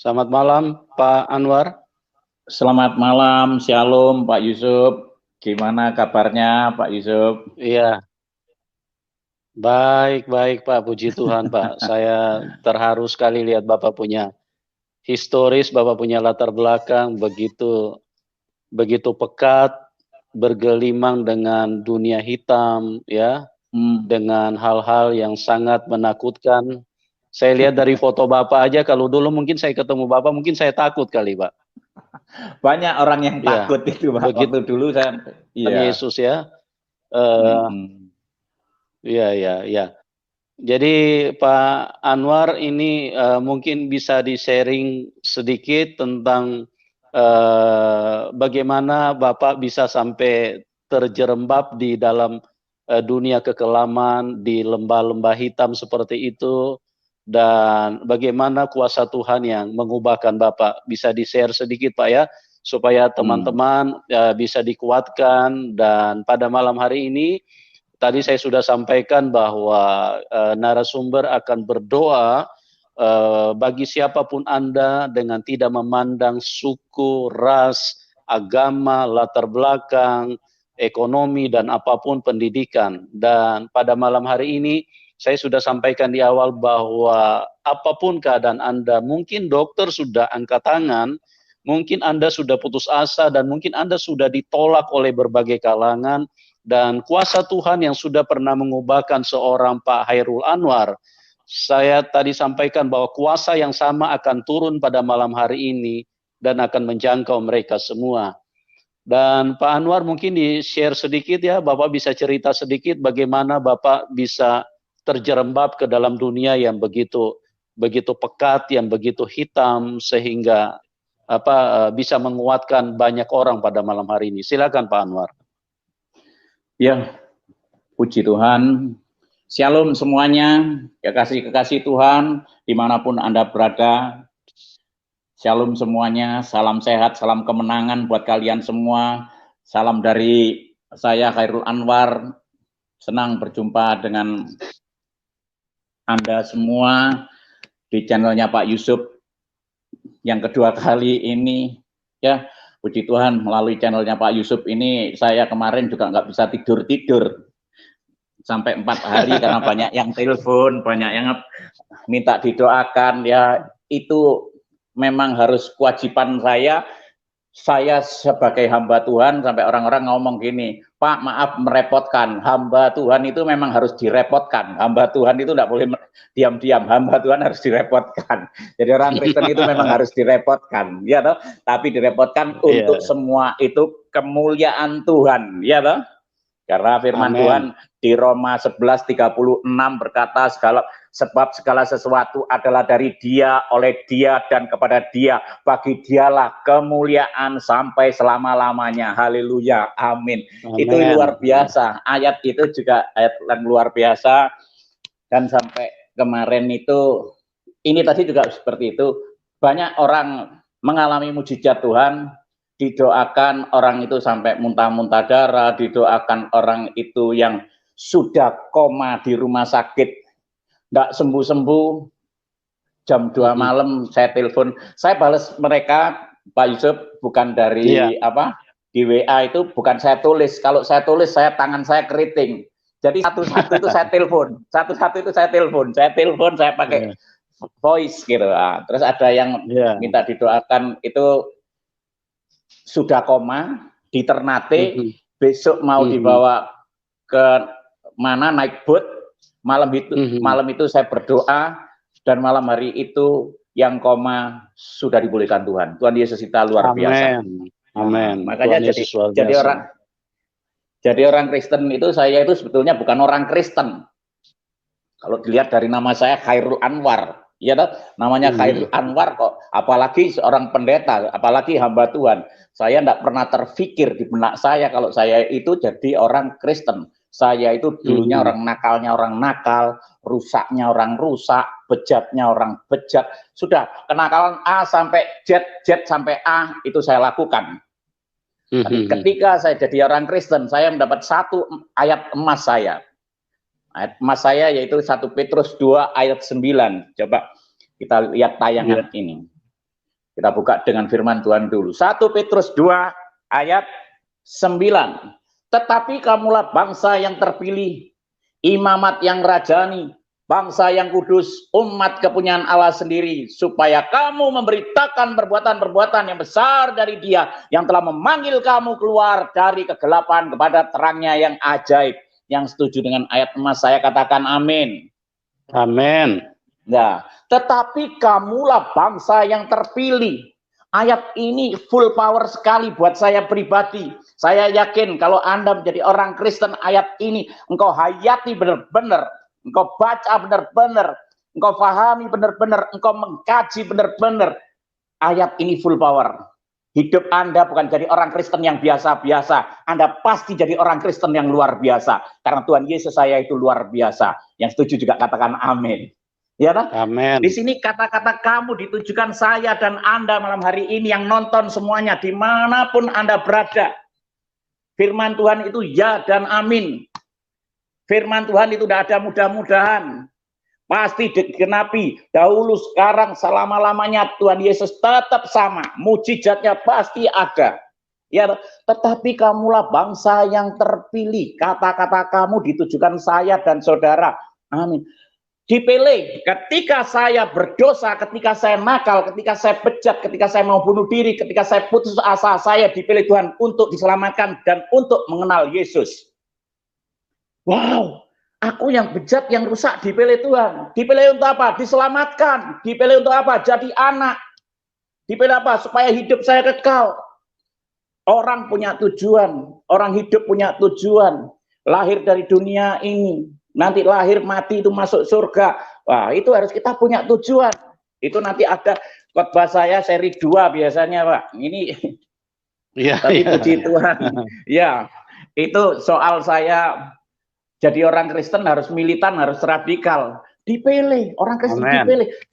Selamat malam, Pak Anwar. Selamat malam, Shalom, Pak Yusuf. Gimana kabarnya, Pak Yusuf? Iya, baik, Pak. Puji Tuhan, Pak. Saya terharu sekali lihat Bapak punya historis, Bapak punya latar belakang begitu pekat, bergelimang dengan dunia hitam, ya, dengan hal-hal yang sangat menakutkan. Saya lihat dari foto Bapak aja, kalau dulu mungkin saya ketemu Bapak, mungkin saya takut kali, Pak. Banyak orang yang takut itu, Pak. Begitu, waktu dulu saya, Yesus ya. Iya. Jadi Pak Anwar ini mungkin bisa di-sharing sedikit tentang bagaimana Bapak bisa sampai terjerembab di dalam dunia kekelaman, di lembah-lembah hitam seperti itu, dan bagaimana kuasa Tuhan yang mengubahkan Bapak. Bisa di-share sedikit Pak ya, supaya teman-teman bisa dikuatkan. Dan pada malam hari ini, tadi saya sudah sampaikan bahwa narasumber akan berdoa bagi siapapun Anda dengan tidak memandang suku, ras, agama, latar belakang, ekonomi, dan apapun pendidikan. Dan pada malam hari ini, saya sudah sampaikan di awal bahwa apapun keadaan Anda, mungkin dokter sudah angkat tangan, mungkin Anda sudah putus asa, dan mungkin Anda sudah ditolak oleh berbagai kalangan, dan kuasa Tuhan yang sudah pernah mengubahkan seorang Pak Khairul Anwar, saya tadi sampaikan bahwa kuasa yang sama akan turun pada malam hari ini dan akan menjangkau mereka semua. Dan Pak Anwar mungkin di-share sedikit ya, Bapak bisa cerita sedikit bagaimana Bapak bisa terjerembab ke dalam dunia yang begitu pekat, yang begitu hitam, sehingga bisa menguatkan banyak orang pada malam hari ini. Silakan Pak Anwar. Ya, puji Tuhan. Shalom semuanya, kekasih-kekasih Tuhan, dimanapun Anda berada. Shalom semuanya, salam sehat, salam kemenangan buat kalian semua. Salam dari saya Khairul Anwar, senang berjumpa dengan Anda semua di channelnya Pak Yusuf yang kedua kali ini. Ya, puji Tuhan, melalui channelnya Pak Yusuf ini, saya kemarin juga nggak bisa tidur-tidur. Sampai 4 hari karena banyak yang telepon, banyak yang minta didoakan. Ya, itu memang harus kewajiban saya sebagai hamba Tuhan. Sampai orang-orang ngomong gini, Pak maaf merepotkan, hamba Tuhan itu memang harus direpotkan. Hamba Tuhan itu tidak boleh diam-diam, hamba Tuhan harus direpotkan. Jadi orang Kristen itu memang harus direpotkan, ya toh? Tapi direpotkan untuk semua itu kemuliaan Tuhan, ya toh? Karena firman Tuhan di Roma 11:36 berkata, sebab segala sesuatu adalah dari Dia, oleh Dia, dan kepada Dia. Bagi Dialah kemuliaan sampai selama-lamanya. Haleluya, amin. Itu luar biasa. Ayat itu juga ayat yang luar biasa. Dan sampai kemarin itu, ini tadi juga seperti itu. Banyak orang mengalami mujizat Tuhan, didoakan orang itu sampai muntah-muntah darah, didoakan orang itu yang sudah koma di rumah sakit, nggak sembuh-sembuh, jam 2 malam saya telepon, saya balas mereka, Pak Yusuf, bukan dari di WA itu, bukan saya tulis, kalau saya tulis, tangan saya keriting, jadi satu-satu itu saya telepon, saya pakai voice gitu, terus ada yang minta didoakan, itu sudah koma di Ternate, besok mau dibawa ke mana, naik boat. Malam itu saya berdoa, dan malam hari itu yang koma sudah dipulihkan Tuhan. Tuhan Yesus kita luar biasa. Amin. Makanya jadi orang Kristen itu, saya itu sebetulnya bukan orang Kristen. Kalau dilihat dari nama saya Khairul Anwar, ya namanya Khairul Anwar kok, apalagi seorang pendeta, apalagi hamba Tuhan. Saya tidak pernah terfikir di benak saya kalau saya itu jadi orang Kristen. Saya itu dulunya orang nakalnya orang nakal, rusaknya orang rusak, bejatnya orang bejat. Sudah kenakalan A sampai Z sampai A itu saya lakukan. Tapi ketika saya jadi orang Kristen, saya mendapat satu ayat emas saya. Ayat emas saya yaitu 1 Petrus 2 ayat 9. Coba kita lihat tayangan ini. Kita buka dengan firman Tuhan dulu. 1 Petrus 2 ayat 9. Tetapi kamulah bangsa yang terpilih, imamat yang rajani, bangsa yang kudus, umat kepunyaan Allah sendiri, supaya kamu memberitakan perbuatan-perbuatan yang besar dari Dia yang telah memanggil kamu keluar dari kegelapan kepada terangnya yang ajaib. Yang setuju dengan ayat emas saya katakan amin. Amin. Nah, tetapi kamulah bangsa yang terpilih. Ayat ini full power sekali buat saya pribadi. Saya yakin kalau Anda menjadi orang Kristen, ayat ini engkau hayati benar-benar, engkau baca benar-benar, engkau pahami benar-benar, engkau mengkaji benar-benar. Ayat ini full power. Hidup Anda bukan jadi orang Kristen yang biasa-biasa. Anda pasti jadi orang Kristen yang luar biasa. Karena Tuhan Yesus saya itu luar biasa. Yang setuju juga katakan amin. Ya kan? Amin. Di sini kata-kata kamu ditujukan saya dan Anda malam hari ini yang nonton semuanya. Dimanapun Anda berada. Firman Tuhan itu ya dan amin. Firman Tuhan itu tidak ada mudah-mudahan. Pasti digenapi, dahulu, sekarang, selama-lamanya Tuhan Yesus tetap sama, mujizatnya pasti ada. Ya, tetapi kamulah bangsa yang terpilih. Kata-kata kamu ditujukan saya dan saudara. Amin. Dipilih ketika saya berdosa, ketika saya nakal, ketika saya bejat, ketika saya mau bunuh diri, ketika saya putus asa, saya dipilih Tuhan untuk diselamatkan dan untuk mengenal Yesus. Wow. Aku yang bejat, yang rusak dipilih Tuhan. Dipilih untuk apa? Diselamatkan. Dipilih untuk apa? Jadi anak. Dipilih apa? Supaya hidup saya kekal. Orang punya tujuan. Orang hidup punya tujuan. Lahir dari dunia ini. Nanti lahir mati itu masuk surga. Wah, itu harus kita punya tujuan. Itu nanti ada khotbah saya seri 2 biasanya, Pak. Ini. Tapi puji Tuhan. Ya, itu soal saya. Jadi orang Kristen harus militan, harus radikal. Dipilih, orang Kristen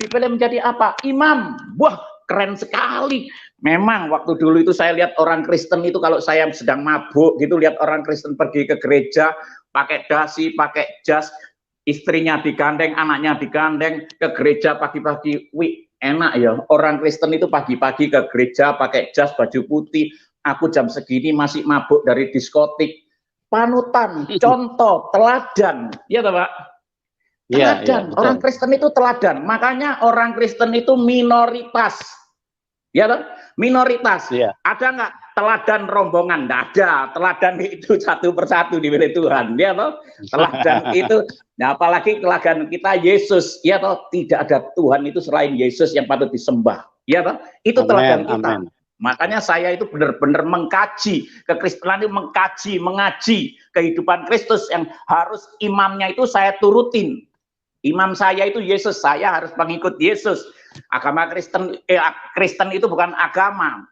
dipilih menjadi apa? Imam. Wah, keren sekali. Memang waktu dulu itu saya lihat orang Kristen itu kalau saya sedang mabuk gitu, lihat orang Kristen pergi ke gereja, pakai dasi, pakai jas, istrinya digandeng, anaknya digandeng, ke gereja pagi-pagi. Wih, enak ya. Orang Kristen itu pagi-pagi ke gereja, pakai jas, baju putih. Aku jam segini masih mabuk dari diskotik. Panutan, contoh, teladan, ya Pak? Teladan, orang Kristen itu teladan. Makanya orang Kristen itu minoritas, ya Pak? Minoritas. Ada nggak teladan rombongan? Nggak ada. Teladan itu satu persatu dipilih Tuhan, ya Pak? Teladan itu, nah apalagi teladan kita Yesus, ya Pak? Tidak ada Tuhan itu selain Yesus yang patut disembah, ya Pak? Itu teladan kita. Amen. Makanya saya itu benar-benar mengkaji kekristenan, itu mengaji kehidupan Kristus yang harus imamnya itu saya turutin. Imam saya itu Yesus, saya harus mengikut Yesus. Agama Kristen itu bukan agama.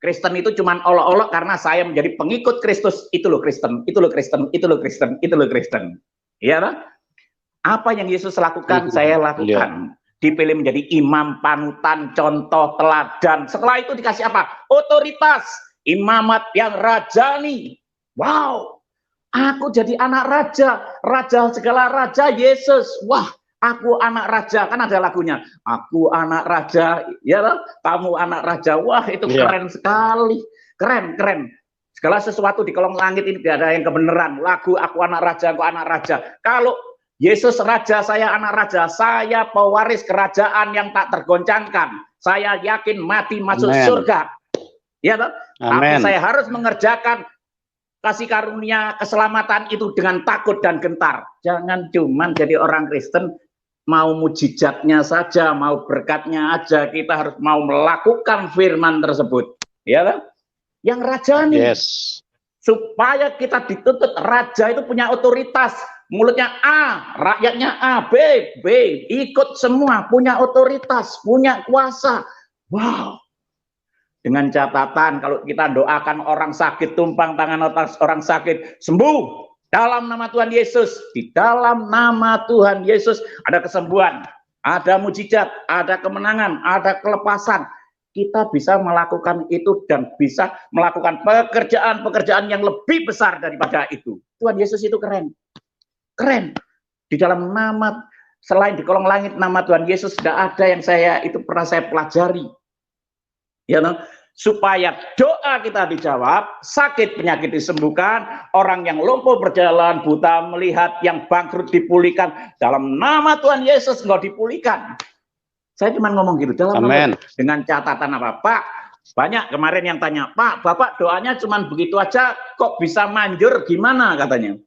Kristen itu cuma olok-olok karena saya menjadi pengikut Kristus. Itu loh Kristen, itu loh Kristen, itu loh Kristen, itu loh Kristen. Ya, apa yang Yesus lakukan, saya lakukan. Dipilih menjadi imam, panutan, contoh, teladan. Setelah itu dikasih apa? Otoritas, imamat yang rajani. Wow, aku jadi anak raja, raja segala raja Yesus. Wah, aku anak raja, kan ada lagunya. Aku anak raja, ya kamu anak raja. Wah, itu keren sekali, keren, keren. Segala sesuatu di kolong langit ini tidak ada yang kebenaran. Lagu aku anak raja, aku anak raja. Kalau Yesus raja, saya anak raja, saya pewaris kerajaan yang tak tergoncangkan. Saya yakin mati masuk surga. Ya, tapi saya harus mengerjakan kasih karunia keselamatan itu dengan takut dan gentar. Jangan cuma jadi orang Kristen mau mujizatnya saja, mau berkatnya aja. Kita harus mau melakukan firman tersebut. Ya, yang rajani. Supaya kita dituntut, raja itu punya otoritas. Mulutnya A, rakyatnya A, B, ikut semua, punya otoritas, punya kuasa. Wow. Dengan catatan kalau kita doakan orang sakit, tumpang tangan atas orang sakit, sembuh dalam nama Tuhan Yesus. Di dalam nama Tuhan Yesus ada kesembuhan, ada mujizat, ada kemenangan, ada kelepasan. Kita bisa melakukan itu dan bisa melakukan pekerjaan-pekerjaan yang lebih besar daripada itu. Tuhan Yesus itu keren. Keren. Di dalam nama, selain di kolong langit nama Tuhan Yesus, tidak ada yang pernah saya pelajari. Ya, supaya doa kita dijawab, sakit penyakit disembuhkan, orang yang lumpuh berjalan, buta melihat, yang bangkrut dipulihkan. Dalam nama Tuhan Yesus engkau dipulihkan. Saya cuma ngomong gitu, dalam nama, dengan catatan apa? Pak, banyak kemarin yang tanya, Pak, Bapak doanya cuma begitu aja, kok bisa manjur gimana katanya?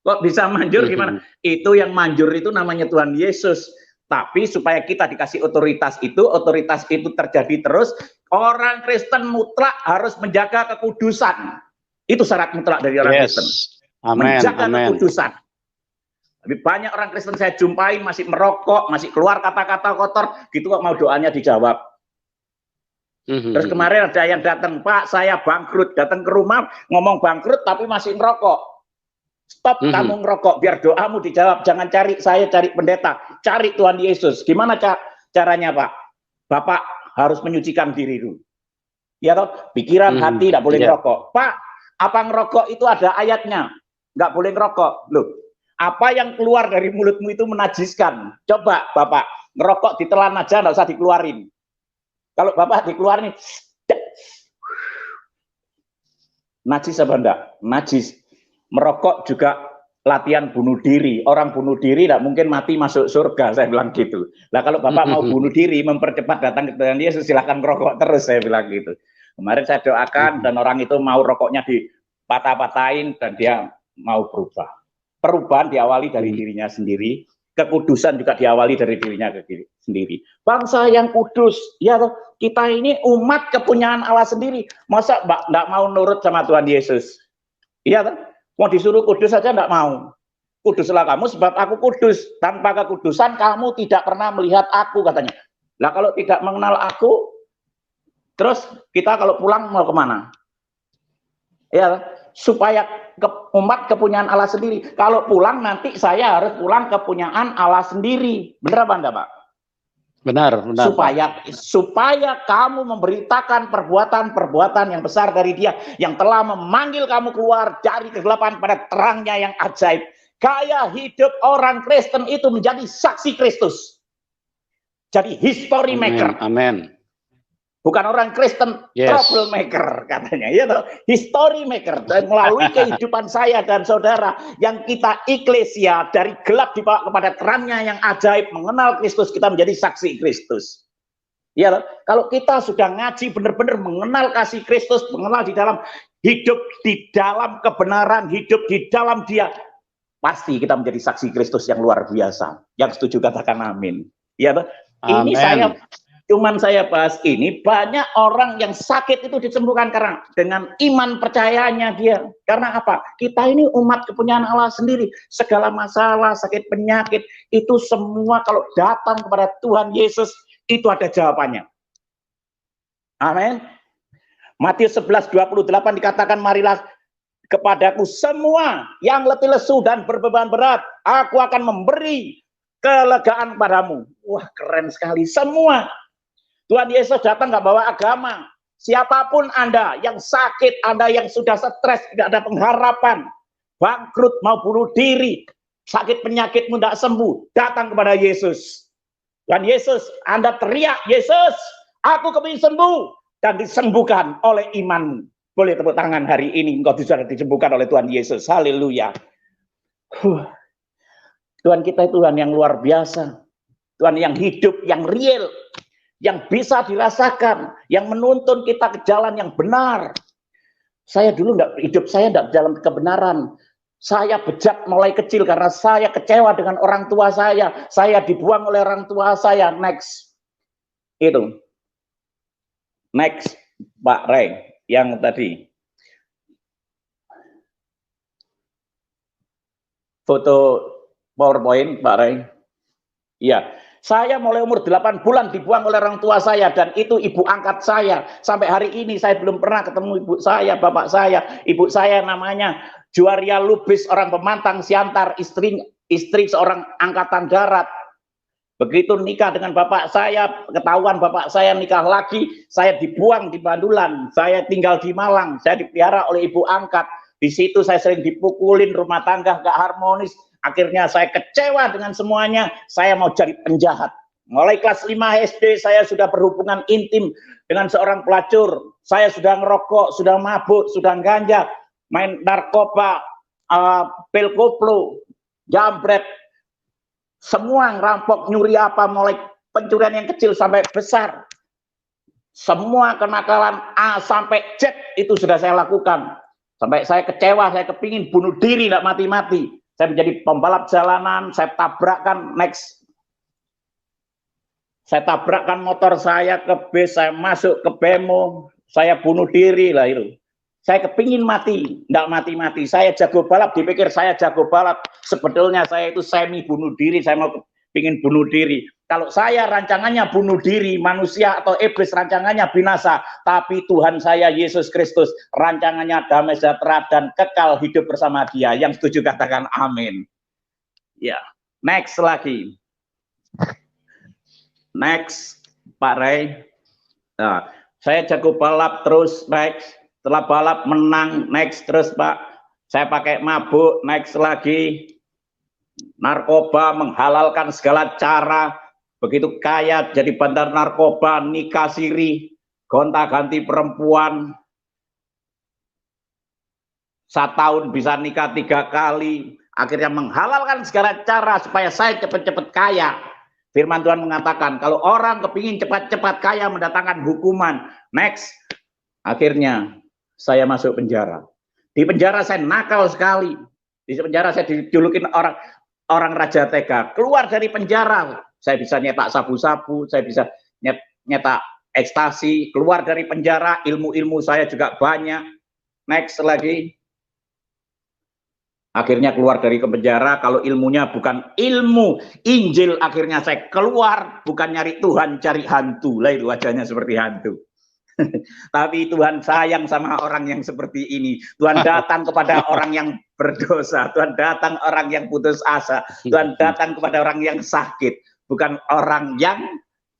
Kok bisa manjur gimana? Itu yang manjur itu namanya Tuhan Yesus. Tapi supaya kita dikasih otoritas itu terjadi terus, orang Kristen mutlak harus menjaga kekudusan. Itu syarat mutlak dari orang Kristen. Menjaga kekudusan. Tapi banyak orang Kristen saya jumpai masih merokok, masih keluar kata-kata kotor, gitu kok mau doanya dijawab. Terus kemarin ada yang datang, Pak, saya bangkrut, datang ke rumah ngomong bangkrut tapi masih ngerokok. Stop kamu ngerokok, biar doamu dijawab. Jangan cari saya, cari pendeta, cari Tuhan Yesus. Gimana caranya, Pak? Bapak harus menyucikan diri dulu. Ya toh, pikiran, hati tidak boleh ngerokok. Pak, apa ngerokok itu ada ayatnya? Nggak boleh ngerokok. Loh, apa yang keluar dari mulutmu itu menajiskan. Coba, Bapak, ngerokok ditelan aja, nggak usah dikeluarin. Kalau Bapak dikeluarin, najis apa enggak? Najis. Merokok juga latihan bunuh diri. Orang bunuh diri tidak mungkin mati masuk surga, saya bilang gitu. Nah kalau Bapak mau bunuh diri, mempercepat datang ke Tuhan Yesus, silahkan merokok terus, saya bilang gitu. Kemarin saya doakan dan orang itu mau rokoknya dipatah-patahin dan dia mau berubah. Perubahan diawali dari dirinya sendiri, kekudusan juga diawali dari dirinya sendiri. Bangsa yang kudus, ya kita ini umat kepunyaan Allah sendiri. Masa enggak mau nurut sama Tuhan Yesus? Iya kan? Mau disuruh kudus saja enggak mau. Kuduslah kamu sebab aku kudus. Tanpa kekudusan kamu tidak pernah melihat aku, katanya. Nah kalau tidak mengenal aku, terus kita kalau pulang mau kemana? Ya, supaya umat kepunyaan Allah sendiri. Kalau pulang nanti saya harus pulang kepunyaan Allah sendiri. Benar apa enggak, Pak? Benar. Supaya kamu memberitakan perbuatan-perbuatan yang besar dari Dia yang telah memanggil kamu keluar dari kegelapan pada terangnya yang ajaib. Gaya hidup orang Kristen itu menjadi saksi Kristus. Jadi history maker. Amin. Bukan orang Kristen troublemaker, katanya, ya toh, history maker. Dan melalui kehidupan saya dan saudara yang kita eklesia dari gelap dibawa kepada terangnya yang ajaib, mengenal Kristus, kita menjadi saksi Kristus. Ya toh, kalau kita sudah ngaji benar-benar mengenal kasih Kristus, mengenal di dalam hidup di dalam kebenaran, hidup di dalam Dia, pasti kita menjadi saksi Kristus yang luar biasa. Yang setuju katakan amin. Ya toh, ini cuman saya bahas ini, banyak orang yang sakit itu disembuhkan karena dengan iman percayanya dia. Karena apa? Kita ini umat kepunyaan Allah sendiri. Segala masalah, sakit penyakit, itu semua kalau datang kepada Tuhan Yesus, itu ada jawabannya. Amin. Matius 11:28 dikatakan, marilah kepadaku semua yang letih lesu dan berbeban berat, aku akan memberi kelegaan padamu. Wah, keren sekali. Semua. Tuhan Yesus datang nggak bawa agama. Siapapun Anda yang sakit, Anda yang sudah stres, tidak ada pengharapan, bangkrut, mau bunuh diri, sakit penyakitmu tidak sembuh, datang kepada Yesus. Tuhan Yesus, Anda teriak, Yesus, aku kepingin sembuh, dan disembuhkan oleh imanmu. Boleh tepuk tangan hari ini, engkau sudah disembuhkan oleh Tuhan Yesus. Haleluya. Tuhan kita Tuhan yang luar biasa. Tuhan yang hidup, yang real, yang bisa dirasakan, yang menuntun kita ke jalan yang benar. Saya dulu hidup saya tidak dalam kebenaran. Saya bejat mulai kecil karena saya kecewa dengan orang tua saya. Saya dibuang oleh orang tua saya. Next. Itu. Next, Pak Ray, yang tadi. Foto PowerPoint, Pak Ray. Iya. Saya mulai umur 8 bulan dibuang oleh orang tua saya, dan itu ibu angkat saya. Sampai hari ini saya belum pernah ketemu ibu saya, bapak saya. Ibu saya namanya Juaria Lubis, orang Pemantang Siantar, istri seorang angkatan darat. Begitu nikah dengan bapak saya, ketahuan bapak saya nikah lagi, saya dibuang di Bandulan. Saya tinggal di Malang, saya dipelihara oleh ibu angkat. Di situ saya sering dipukulin, rumah tangga gak harmonis. Akhirnya saya kecewa dengan semuanya, saya mau jadi penjahat. Mulai kelas 5 SD saya sudah berhubungan intim dengan seorang pelacur. Saya sudah ngerokok, sudah mabuk, sudah ganja, main narkoba, pil koplo, jambret, semua ngerampok, nyuri apa, mulai pencurian yang kecil sampai besar. Semua kenakalan A sampai Z itu sudah saya lakukan. Sampai saya kecewa, saya kepingin bunuh diri, tidak mati-mati. Saya menjadi pembalap jalanan, saya tabrakkan, next. Saya tabrakkan motor saya ke bis, saya masuk ke bemo, saya bunuh diri lah itu. Saya kepingin mati, tidak mati-mati. Saya jago balap, dipikir saya jago balap. Sebetulnya saya itu semi bunuh diri, saya mau pingin bunuh diri. Kalau saya rancangannya bunuh diri, manusia atau iblis rancangannya binasa, tapi Tuhan saya Yesus Kristus rancangannya damai sejahtera dan kekal hidup bersama Dia. Yang setuju katakan amin. Ya, next lagi. Next, Pak Ray. Nah, saya jago balap terus, next. Setelah balap menang, next terus Pak. Saya pakai mabuk, next lagi. Narkoba, menghalalkan segala cara. Begitu kaya jadi bandar narkoba, nikah siri, gonta-ganti perempuan. 1 tahun bisa nikah 3 kali. Akhirnya menghalalkan segala cara supaya saya cepat-cepat kaya. Firman Tuhan mengatakan, kalau orang kepingin cepat-cepat kaya mendatangkan hukuman. Next, akhirnya saya masuk penjara. Di penjara saya nakal sekali. Di penjara saya dijulukin orang raja tega. Keluar dari penjara, saya bisa nyetak sabu-sabu, saya bisa nyetak ekstasi. Keluar dari penjara, ilmu-ilmu saya juga banyak. Next lagi. Akhirnya keluar dari penjara, kalau ilmunya bukan ilmu Injil, akhirnya saya keluar, bukan nyari Tuhan, cari hantu. Lah itu wajahnya seperti hantu. Tapi Tuhan sayang sama orang yang seperti ini. Tuhan datang kepada orang yang berdosa. Tuhan datang orang yang putus asa. Tuhan datang kepada orang yang sakit, bukan orang yang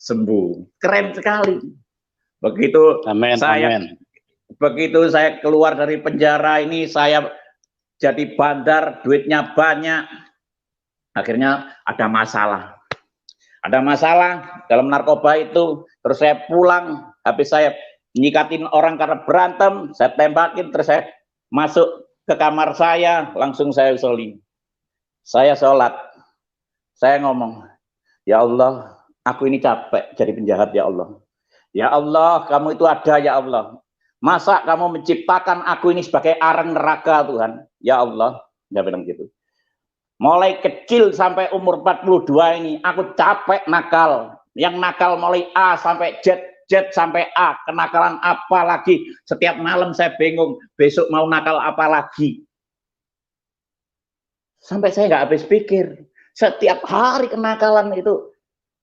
sembuh. Keren sekali. Begitu begitu saya keluar dari penjara ini, saya jadi bandar, duitnya banyak. Akhirnya ada masalah. Ada masalah dalam narkoba itu. Terus saya pulang, habis saya nyikatin orang karena berantem, saya tembakin, terus saya masuk ke kamar saya, langsung saya usuli. Saya sholat. Saya ngomong, ya Allah, aku ini capek jadi penjahat ya Allah. Ya Allah, kamu itu ada ya Allah. Masa kamu menciptakan aku ini sebagai arang neraka Tuhan? Ya Allah, dia bilang gitu. Mulai kecil sampai umur 42 ini, aku capek nakal. Yang nakal mulai A sampai Z sampai A. Kenakalan apa lagi? Setiap malam saya bingung, besok mau nakal apa lagi? Sampai saya nggak habis pikir. Setiap hari kenakalan itu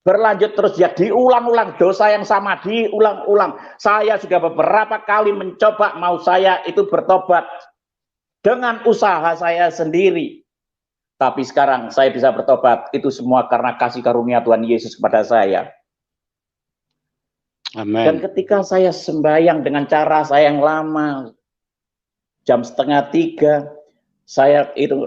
berlanjut terus, ya diulang-ulang, dosa yang sama diulang-ulang. Saya sudah beberapa kali mencoba mau saya itu bertobat dengan usaha saya sendiri. Tapi sekarang saya bisa bertobat, itu semua karena kasih karunia Tuhan Yesus kepada saya. Amen. Dan ketika saya sembahyang dengan cara saya yang lama, jam 2:30, saya itu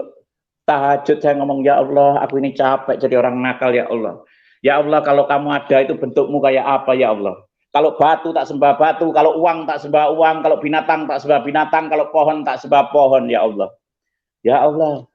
tahajud, saya ngomong, ya Allah, aku ini capek jadi orang nakal ya Allah. Ya Allah, kalau kamu ada itu bentukmu kayak apa ya Allah? Kalau batu tak sembah batu, kalau uang tak sembah uang, kalau binatang tak sembah binatang, kalau pohon tak sembah pohon ya Allah. Ya Allah,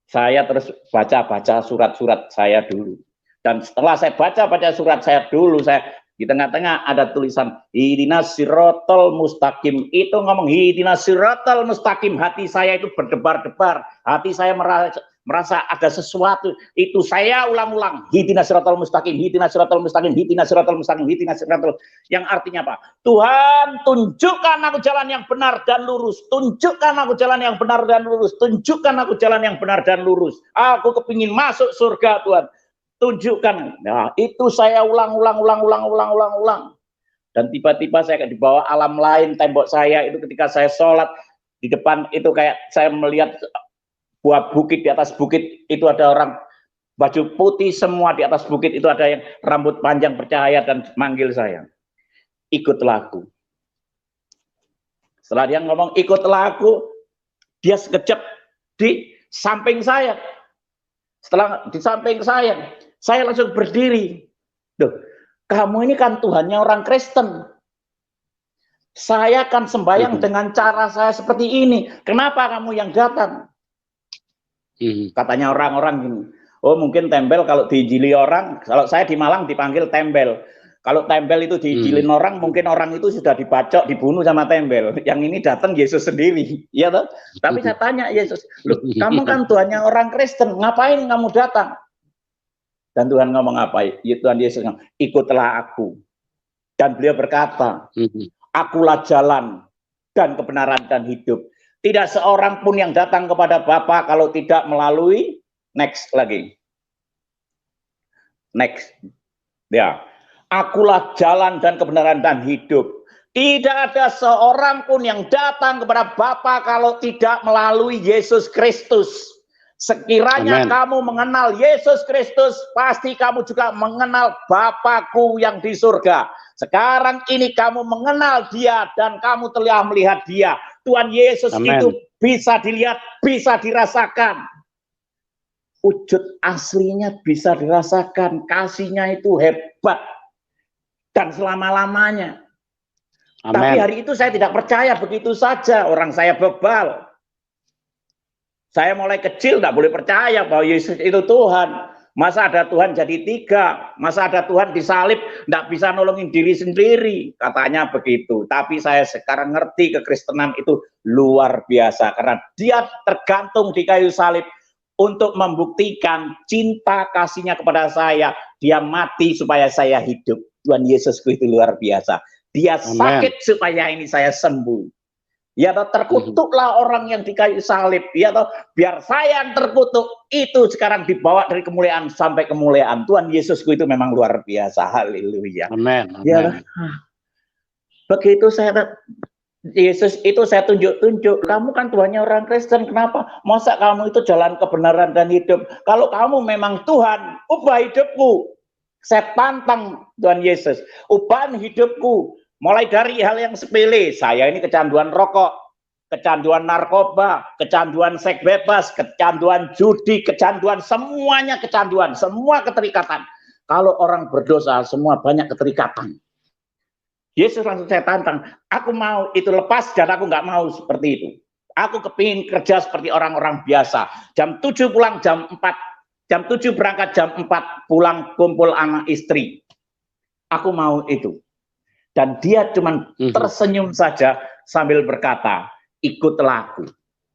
saya terus baca-baca surat-surat saya dulu. Dan setelah saya baca-baca surat saya dulu, saya di tengah-tengah ada tulisan ihdinas siratal mustaqim. Itu ngomong ihdinas siratal mustaqim, hati saya itu berdebar-debar. Hati saya merasa ada sesuatu. Itu saya ulang-ulang, ihdinas siratal mustaqim, ihdinas siratal mustaqim, ihdinas siratal mustaqim, ihdinas siratal. Yang artinya apa? Tuhan, tunjukkan aku jalan yang benar dan lurus. Tunjukkan aku jalan yang benar dan lurus. Tunjukkan aku jalan yang benar dan lurus. Aku kepingin masuk surga Tuhan. Tunjukkan. Nah, itu saya ulang. Dan tiba-tiba saya dibawa alam lain. Tembok saya itu ketika saya sholat di depan itu kayak saya melihat buah bukit. Di atas bukit itu ada orang baju putih semua. Di atas bukit itu ada yang rambut panjang bercahaya dan manggil saya, ikutlah aku. Setelah dia ngomong ikutlah aku, dia sekejap di samping saya. Setelah di samping saya langsung berdiri. Duh, kamu ini kan Tuhannya orang Kristen. Saya kan sembahyang dengan cara saya seperti ini. Kenapa kamu yang datang? Katanya orang-orang gini. Oh, mungkin tembel kalau diinjili orang. Kalau saya di Malang dipanggil tembel. Kalau tembel itu diinjilin orang, mungkin orang itu sudah dibacok, dibunuh sama tembel. Yang ini datang Yesus sendiri. Ya toh? Tapi saya tanya Yesus, loh, kamu kan Tuhannya orang Kristen. Ngapain kamu datang? Dan Tuhan ngomong apa? Tuhan Yesus ngomong, ikutlah aku. Dan beliau berkata, akulah jalan dan kebenaran dan hidup. Tidak seorang pun yang datang kepada Bapa kalau tidak melalui, next lagi. Next. Ya. Akulah jalan dan kebenaran dan hidup. Tidak ada seorang pun yang datang kepada Bapa kalau tidak melalui Yesus Kristus. Sekiranya Amen. kamu mengenal Yesus Kristus, pasti kamu juga mengenal Bapakku yang di surga. Sekarang ini kamu mengenal Dia dan kamu telah melihat Dia. Tuhan Yesus Amen. itu bisa dilihat, bisa dirasakan. Wujud aslinya bisa dirasakan, kasihnya itu hebat dan selama-lamanya. Amen. Tapi hari itu saya tidak percaya begitu saja, orang saya bebal. Saya mulai kecil tidak boleh percaya bahwa Yesus itu Tuhan. Masa ada Tuhan jadi tiga, masa ada Tuhan disalib, tidak bisa nolongin diri sendiri, katanya begitu. Tapi saya sekarang ngerti kekristenan itu luar biasa, karena dia tergantung di kayu salib untuk membuktikan cinta kasihnya kepada saya. Dia mati supaya saya hidup. Tuhan Yesusku itu luar biasa. Dia sakit supaya ini saya sembuh. Ya toh, terkutuklah orang yang di kayu salib. Ya toh, biar saya yang terkutuk, itu sekarang dibawa dari kemuliaan sampai kemuliaan. Tuhan Yesusku itu memang luar biasa. Haleluya. Amen. Ya, begitu saya Yesus itu saya tunjuk-tunjuk, kamu kan Tuhannya orang Kristen, kenapa? Masa kamu itu jalan kebenaran dan hidup? Kalau kamu memang Tuhan, ubah hidupku. Saya tantang Tuhan Yesus, ubah hidupku. Mulai dari hal yang sepele, saya ini kecanduan rokok, kecanduan narkoba, kecanduan seks bebas, kecanduan judi, kecanduan, semuanya kecanduan, semua keterikatan. Kalau orang berdosa, semua banyak keterikatan. Yesus langsung saya tantang, aku mau itu lepas dan aku nggak mau seperti itu. Aku kepingin kerja seperti orang-orang biasa. Jam 7 pulang jam 4, jam 7 berangkat jam 4, pulang kumpul anak istri. Aku mau itu. Dan dia cuma tersenyum saja sambil berkata, ikutlah aku.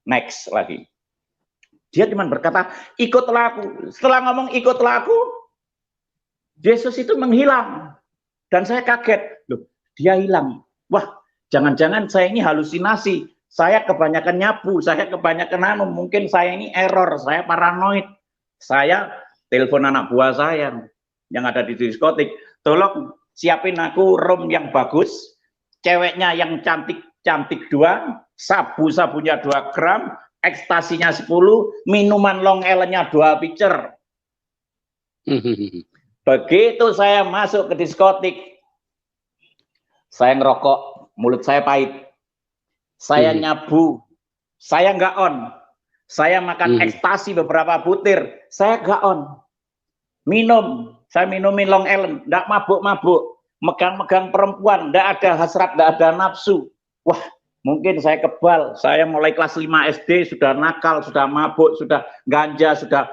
Next lagi. Dia cuma berkata, ikutlah aku. Setelah ngomong ikutlah aku, Yesus itu menghilang. Dan saya kaget. Loh, dia hilang. Wah, jangan-jangan saya ini halusinasi. Saya kebanyakan nyabu, saya kebanyakan mungkin saya ini error, saya paranoid. Saya telepon anak buah saya yang ada di diskotik. Tolong siapin aku room yang bagus, ceweknya yang cantik-cantik 2, sabu-sabunya 2 gram, ekstasinya 10, minuman Long Island-nya 2 pitcher. Begitu saya masuk ke diskotik, saya ngerokok, mulut saya pahit, saya nyabu, saya nggak on, saya makan ekstasi beberapa butir, saya nggak on, minum, saya minumin Long Island, nggak mabuk-mabuk, megang-megang perempuan, nggak ada hasrat, nggak ada nafsu. Wah, mungkin saya kebal, saya mulai kelas 5 SD sudah nakal, sudah mabuk, sudah ganja, sudah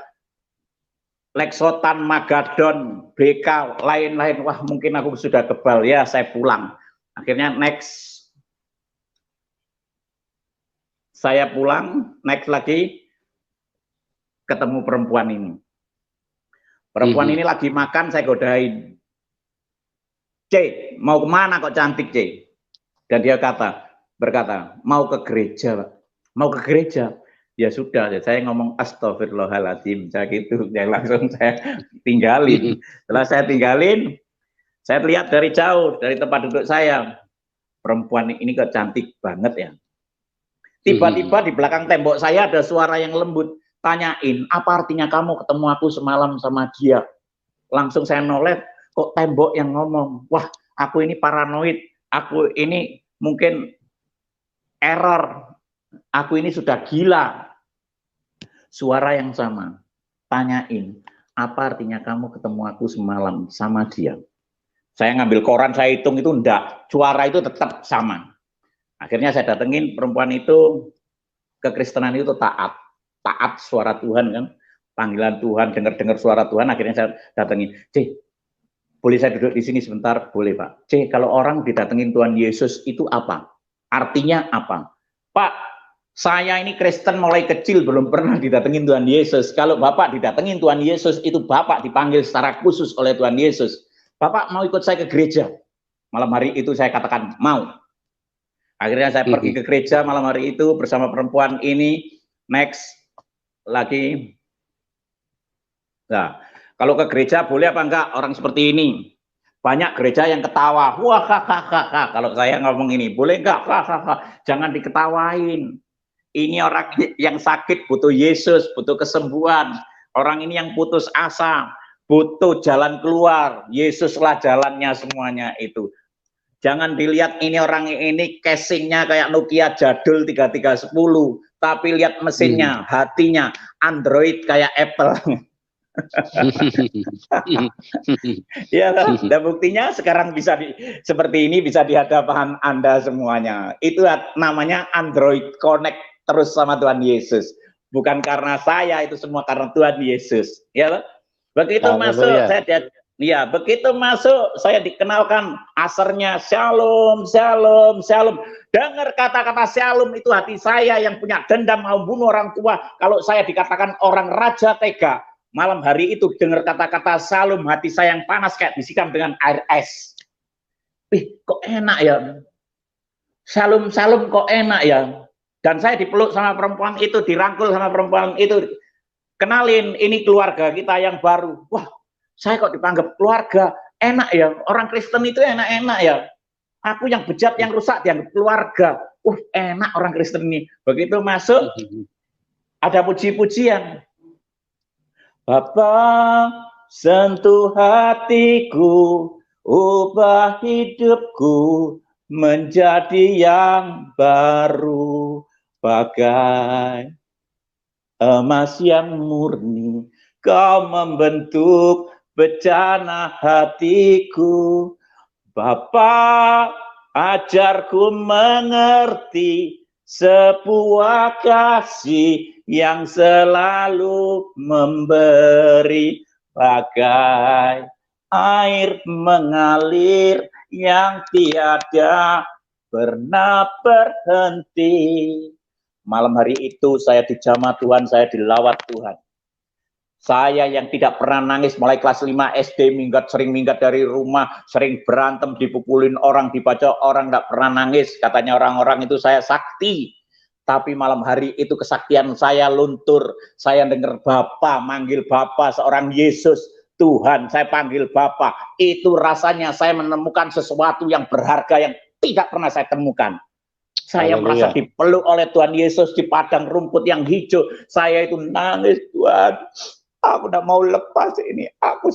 leksotan, magadon, BK, lain-lain. Wah, mungkin aku sudah kebal, ya saya pulang. Akhirnya next, saya pulang, next lagi, ketemu perempuan ini. Perempuan ini lagi makan, saya godain. C, mau kemana kok cantik C? Dan dia berkata, mau ke gereja, Pak. Mau ke gereja. Ya sudah, saya ngomong astagfirullahaladzim, saya gitu. Ya langsung saya tinggalin. Setelah saya tinggalin, saya lihat dari jauh, dari tempat duduk saya. Perempuan ini kok cantik banget ya. Tiba-tiba di belakang tembok saya ada suara yang lembut. Tanyain, apa artinya kamu ketemu aku semalam sama dia? Langsung saya noleh, kok tembok yang ngomong. Wah, aku ini paranoid, aku ini mungkin error, aku ini sudah gila. Suara yang sama, tanyain, apa artinya kamu ketemu aku semalam sama dia? Saya ngambil koran, saya hitung itu enggak, suara itu tetap sama. Akhirnya saya datengin perempuan itu, kekristenan itu taat suara Tuhan kan, panggilan Tuhan, dengar suara Tuhan. Akhirnya saya datengin, C, boleh saya duduk di sini sebentar? Boleh Pak. C, kalau orang didatengin Tuhan Yesus itu apa? Artinya apa? Pak, saya ini Kristen mulai kecil, belum pernah didatengin Tuhan Yesus. Kalau Bapak didatengin Tuhan Yesus, itu Bapak dipanggil secara khusus oleh Tuhan Yesus. Bapak mau ikut saya ke gereja? Malam hari itu saya katakan mau. Akhirnya saya pergi ke gereja malam hari itu bersama perempuan ini. Next lagi. Nah, Kalau ke gereja boleh apa enggak orang seperti ini? Banyak gereja yang ketawa. Wah, hahaha. Kalau saya ngomong ini, boleh enggak? Hahaha. Jangan diketawain. Ini orang yang sakit butuh Yesus, butuh kesembuhan. Orang ini yang putus asa, butuh jalan keluar. Yesuslah jalannya semuanya itu. Jangan dilihat ini orang ini casingnya kayak Nokia jadul 3310, tapi lihat mesinnya, hatinya Android kayak Apple. Ya, dan buktinya sekarang bisa seperti ini bisa di hadapan Anda semuanya. Itu namanya Android Connect terus sama Tuhan Yesus. Bukan karena saya, itu semua karena Tuhan Yesus. Ya, begitu masuk begitu masuk saya dikenalkan asarnya shalom, shalom, shalom. Dengar kata-kata shalom itu hati saya yang punya dendam mau bunuh orang tua. Kalau saya dikatakan orang raja tega, malam hari itu dengar kata-kata shalom, hati saya yang panas kayak disiram dengan air es. Kok enak ya? Shalom, shalom kok enak ya? Dan saya dipeluk sama perempuan itu, dirangkul sama perempuan itu. Kenalin, ini keluarga kita yang baru. Wah, saya kok dipanggil keluarga. Enak ya, orang Kristen itu enak-enak ya. Aku yang bejat, yang rusak, dianggap keluarga. Enak orang Kristen ini. Begitu masuk, ada puji-pujian. Bapa, sentuh hatiku, ubah hidupku menjadi yang baru, bagai emas yang murni. Kau membentuk bejana hatiku. Bapa, ajarku mengerti sebuah kasih yang selalu memberi, bagai air mengalir yang tiada pernah berhenti. Malam hari itu saya dijamah Tuhan, saya dilawat Tuhan. Saya yang tidak pernah nangis mulai kelas 5 SD, sering minggat dari rumah, sering berantem, dipukulin orang, dibaca orang, nggak pernah nangis. Katanya orang-orang itu saya sakti. Tapi malam hari itu kesaktian saya luntur. Saya dengar Bapa, manggil Bapa, seorang Yesus. Tuhan, saya panggil Bapa. Itu rasanya saya menemukan sesuatu yang berharga yang tidak pernah saya temukan. Saya merasa dipeluk oleh Tuhan Yesus di padang rumput yang hijau. Saya itu nangis, Tuhan. Aku tidak mau lepas ini. Aku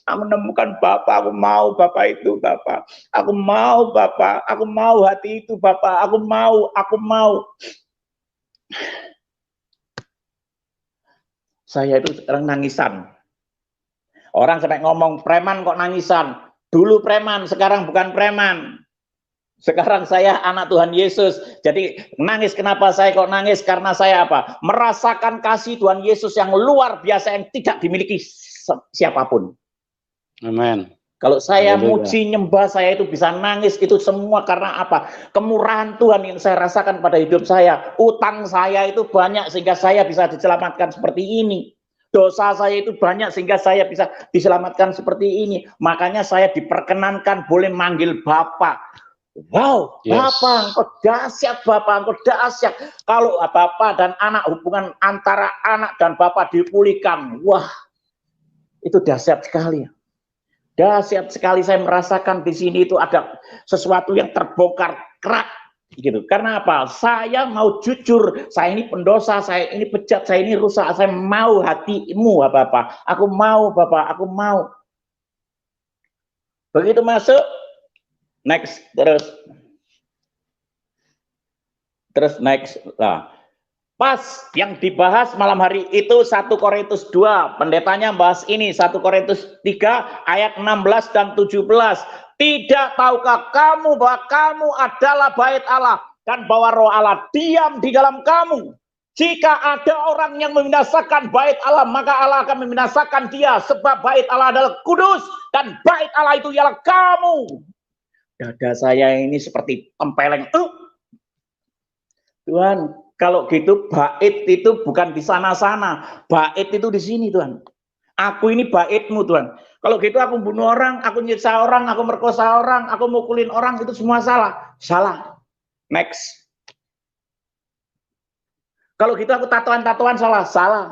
menemukan Bapa. Aku mau Bapa itu, Bapa. Aku mau Bapa. Aku mau hati itu, Bapa. Aku mau. Aku mau. Saya itu sekarang nangisan. Orang sampai ngomong preman kok nangisan. Dulu preman, sekarang bukan preman. Sekarang saya anak Tuhan Yesus. Jadi nangis, kenapa saya kok nangis? Karena saya apa? Merasakan kasih Tuhan Yesus yang luar biasa yang tidak dimiliki siapapun. Amin. Kalau saya muji nyembah, saya itu bisa nangis, itu semua karena apa? Kemurahan Tuhan yang saya rasakan pada hidup saya. Utang saya itu banyak sehingga saya bisa diselamatkan seperti ini. Dosa saya itu banyak sehingga saya bisa diselamatkan seperti ini. Makanya saya diperkenankan boleh manggil Bapak. Wow, Bapak, engkau dahsyat, Bapak, engkau dahsyat. Kalau Bapak dan anak, hubungan antara anak dan Bapak dipulihkan, wah, itu dahsyat sekali. Dahsyat sekali, saya merasakan di sini itu ada sesuatu yang terbongkar kerak, gitu. Karena apa? Saya mau jujur, saya ini pendosa, saya ini bejat, saya ini rusak, saya mau hatimu, Bapak. Aku mau, Bapak, aku mau. Begitu masuk, next, terus next. Nah, pas yang dibahas malam hari itu 1 Korintus 2, pendetanya bahas ini 1 Korintus 3 ayat 16 dan 17. Tidak tahukah kamu bahwa kamu adalah bait Allah dan bahwa Roh Allah diam di dalam kamu? Jika ada orang yang membinasakan bait Allah, maka Allah akan membinasakan dia, sebab bait Allah adalah kudus dan bait Allah itu ialah kamu. Dada saya ini seperti tempeleng. Tuhan, kalau gitu bait itu bukan di sana-sana, bait itu di sini, Tuhan. Aku ini baitmu, Tuhan. Kalau gitu aku bunuh orang, aku nyiksa orang, aku merkosa orang, aku mukulin orang, itu semua salah. Salah. Next. Kalau gitu aku tatoan-tatoan salah. Salah.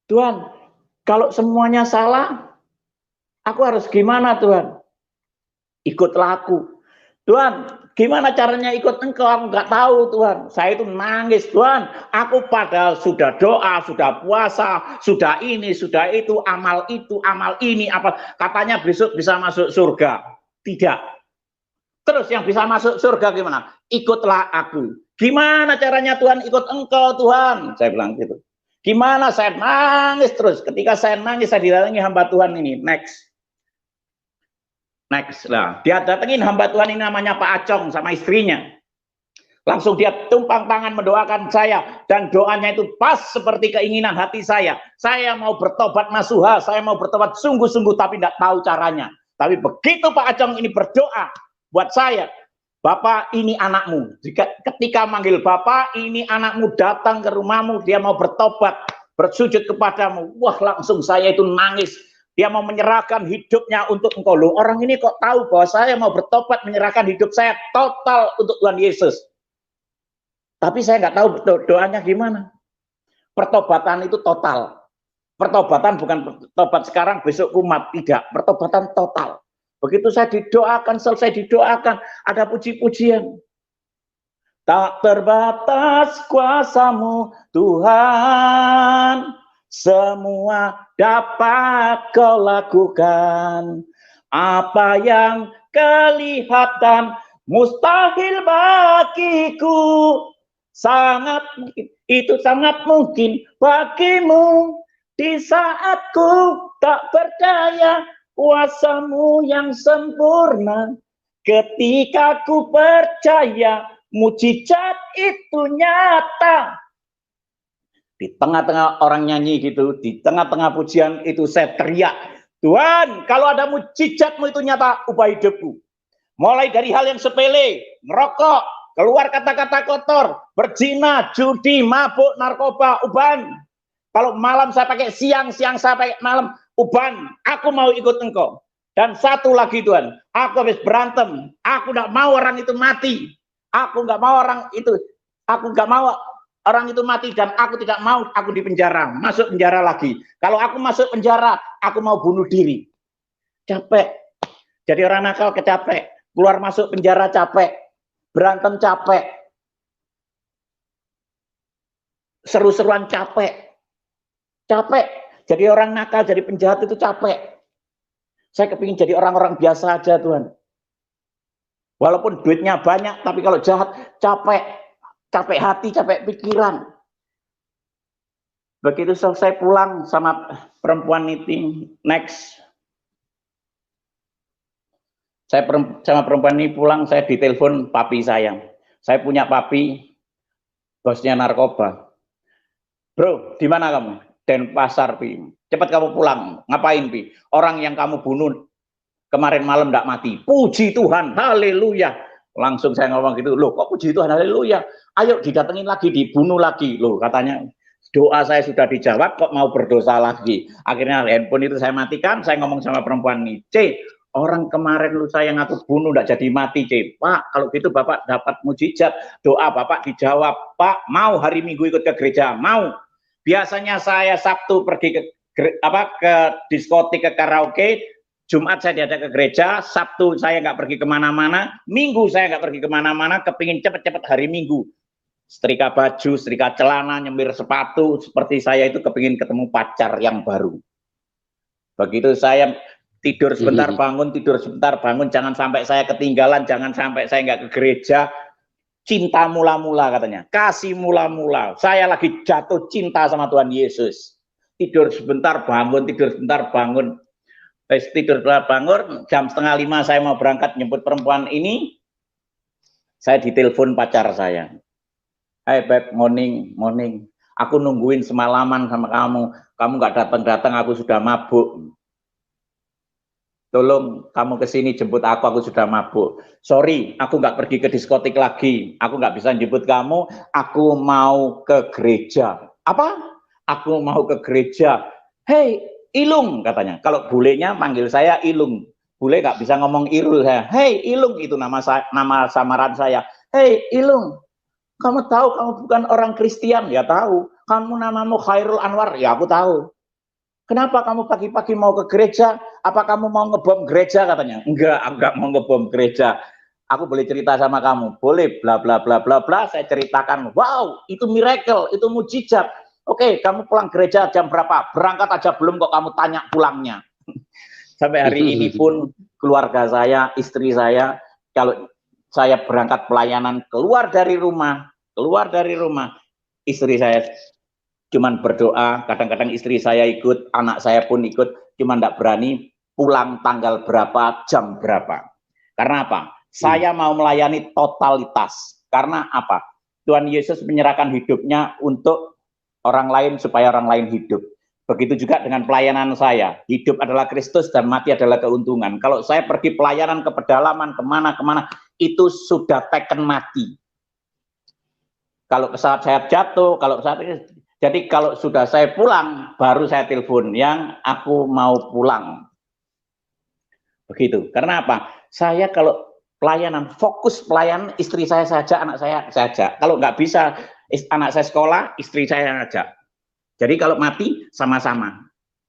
Tuhan, kalau semuanya salah, aku harus gimana Tuhan? Ikutlah aku. Tuhan, gimana caranya ikut Engkau? Aku nggak tahu Tuhan. Saya itu nangis, Tuhan. Aku padahal sudah doa, sudah puasa, sudah ini, sudah itu, amal ini, apa katanya besok bisa masuk surga. Tidak. Terus yang bisa masuk surga gimana? Ikutlah aku. Gimana caranya Tuhan ikut Engkau Tuhan? Saya bilang gitu. Gimana? Saya nangis terus. Ketika saya nangis, saya didatangi hamba Tuhan ini. Next lah, dia datengin hamba Tuhan ini namanya Pak Acong sama istrinya. Langsung dia tumpang tangan mendoakan saya, dan doanya itu pas seperti keinginan hati saya. Saya mau bertobat nasuha, saya mau bertobat sungguh-sungguh, tapi tidak tahu caranya. Tapi begitu Pak Acong ini berdoa buat saya, Bapak ini anakmu. Ketika manggil Bapak ini anakmu datang ke rumahmu, dia mau bertobat, bersujud kepadamu. Wah, langsung saya itu nangis. Dia mau menyerahkan hidupnya untuk Engkau. Loh, orang ini kok tahu bahwa saya mau bertobat, menyerahkan hidup saya total untuk Tuhan Yesus. Tapi saya nggak tahu doanya gimana. Pertobatan itu total. Pertobatan bukan tobat sekarang, besok kumat. Tidak, pertobatan total. Begitu saya didoakan, selesai didoakan, ada puji-pujian. Tak terbatas kuasa-Mu, Tuhan. Semua dapat Kau lakukan. Apa yang kelihatan mustahil bagiku, sangat mungkin, itu sangat mungkin bagimu. Di saat ku tak percaya kuasa-Mu yang sempurna, ketika ku percaya mujizat itu nyata. Di tengah-tengah orang nyanyi gitu, di tengah-tengah pujian itu saya teriak, Tuhan, kalau ada mujizat-Mu itu nyata, ubah hidupku. Mulai dari hal yang sepele, merokok, keluar kata-kata kotor, berzina, judi, mabuk, narkoba, uban. Kalau malam saya pakai siang, siang saya pakai malam, uban. Aku mau ikut Engkau. Dan satu lagi Tuhan, aku habis berantem, aku nggak mau orang itu mati. Aku nggak mau orang itu mati, dan aku tidak mau aku di penjara, masuk penjara lagi. Kalau aku masuk penjara, aku mau bunuh diri. Capek. Jadi orang nakal kecapek, keluar masuk penjara capek, berantem capek, seru-seruan capek. Jadi orang nakal, jadi penjahat itu capek. Saya kepingin jadi orang-orang biasa aja Tuhan. Walaupun duitnya banyak, tapi kalau jahat capek. Capek hati, capek pikiran. Begitu selesai pulang sama perempuan itu, next. Saya sama perempuan ini pulang, saya ditelepon papi saya. Saya punya papi, bosnya narkoba. Bro, di mana kamu? Denpasar, Pi. Cepat kamu pulang. Ngapain, Pi? Orang yang kamu bunuh kemarin malam tidak mati. Puji Tuhan, haleluya. Langsung saya ngomong gitu, loh kok puji Tuhan, haleluya. Ayo didatengin lagi, dibunuh lagi. Loh katanya doa saya sudah dijawab, kok mau berdosa lagi. Akhirnya handphone itu saya matikan, saya ngomong sama perempuan ini, C, orang kemarin lu saya ngaku bunuh tidak jadi mati, C. Pak, kalau gitu Bapak dapat mujizat, doa Bapak dijawab. Pak, mau hari Minggu ikut ke gereja? Mau. Biasanya saya Sabtu pergi ke diskotik, ke karaoke, Jumat saya diajak ke gereja, Sabtu saya nggak pergi kemana-mana, Minggu saya nggak pergi kemana-mana, kepingin cepet-cepet hari Minggu. Setrika baju, setrika celana, nyemir sepatu, seperti saya itu kepingin ketemu pacar yang baru. Begitu saya tidur sebentar bangun, jangan sampai saya ketinggalan, jangan sampai saya nggak ke gereja. Cinta mula-mula katanya, kasih mula-mula. Saya lagi jatuh cinta sama Tuhan Yesus. Tidur sebentar bangun, tidur bangun, jam 4:30 saya mau berangkat nyebut perempuan ini, saya ditelepon pacar saya. Hai beb, morning. Aku nungguin semalaman sama kamu nggak datang, aku sudah mabuk. Tolong kamu kesini jemput aku sudah mabuk. Sorry, aku nggak pergi ke diskotik lagi, aku nggak bisa jemput kamu, aku mau ke gereja. Apa? Aku mau ke gereja. Hei, Ilung katanya. Kalau bulenya manggil saya Ilung. Bule nggak bisa ngomong Irul saya. Hei Ilung, itu nama samaran saya. Hei Ilung, kamu tahu kamu bukan orang Kristen? Ya tahu. Kamu namamu Khairul Anwar? Ya aku tahu. kenapa kamu pagi-pagi mau ke gereja? Apa kamu mau ngebom gereja katanya? Enggak mau ngebom gereja. Aku boleh cerita sama kamu? Boleh, bla bla bla bla bla. Saya ceritakan, wow, itu miracle, itu mujizat. Oke, kamu pulang gereja jam berapa? Berangkat aja belum kok kamu tanya pulangnya. Sampai hari ini pun keluarga saya, istri saya, kalau saya berangkat pelayanan keluar dari rumah, istri saya cuman berdoa, kadang-kadang istri saya ikut, anak saya pun ikut, cuman tidak berani pulang tanggal berapa, jam berapa. Karena apa? Saya mau melayani totalitas. Karena apa? Tuhan Yesus menyerahkan hidupnya untuk orang lain supaya orang lain hidup. Begitu juga dengan pelayanan saya. Hidup adalah Kristus dan mati adalah keuntungan. Kalau saya pergi pelayanan ke pedalaman, kemana-kemana, itu sudah taken mati. Kalau pesawat saya jatuh, jadi kalau sudah saya pulang, baru saya telepon yang aku mau pulang. Begitu. Karena apa? Saya kalau pelayanan, fokus pelayanan, istri saya saja, anak saya saja. Kalau nggak bisa, anak saya sekolah, istri saya yang ajak. Jadi kalau mati, sama-sama.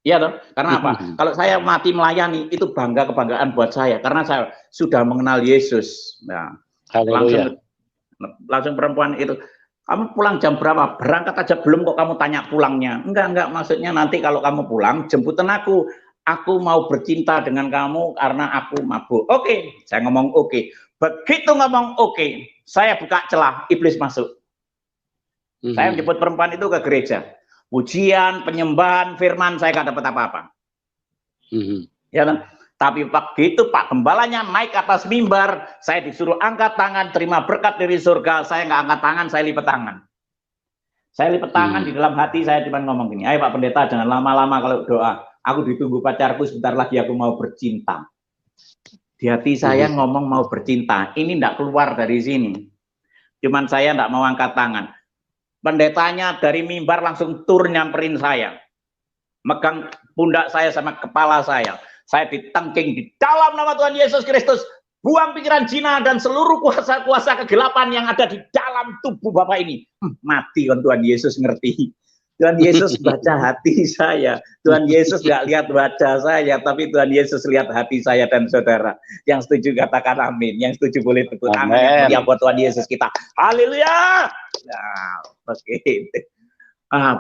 Iya toh? Karena apa? Kalau saya mati melayani, itu kebanggaan buat saya. Karena saya sudah mengenal Yesus. Nah, langsung perempuan itu, kamu pulang jam berapa? Berangkat aja belum kok kamu tanya pulangnya. Enggak, maksudnya nanti kalau kamu pulang, jemputan aku. Aku mau bercinta dengan kamu karena aku mabuk. Oke, saya ngomong oke. Begitu ngomong oke, saya buka celah, iblis masuk. Saya menjemput perempuan itu ke gereja. Pujian, penyembahan, firman, saya nggak dapat apa-apa. Ya kan? Tapi begitu Pak Gembalanya naik ke atas mimbar, saya disuruh angkat tangan, terima berkat dari surga. Saya nggak angkat tangan, saya lipat tangan. Saya lipat tangan, di dalam hati saya cuma ngomong gini, ayo Pak Pendeta jangan lama-lama kalau doa. Aku ditunggu pacarku, sebentar lagi aku mau bercinta. Di hati saya ngomong mau bercinta, ini enggak keluar dari sini. Cuman saya enggak mau angkat tangan. Pendetanya dari mimbar langsung tur nyamperin saya. Megang pundak saya sama kepala saya. Saya ditengking di dalam nama Tuhan Yesus Kristus. Buang pikiran zina dan seluruh kuasa-kuasa kegelapan yang ada di dalam tubuh Bapak ini. Mati kan Tuhan Yesus ngerti. Tuhan Yesus baca hati saya. Tuhan Yesus nggak lihat wajah saya, tapi Tuhan Yesus lihat hati saya dan saudara. Yang setuju katakan amin. Yang setuju boleh tepuk tangan. Yang buat Tuhan Yesus kita. Haleluya. Nah, begitu.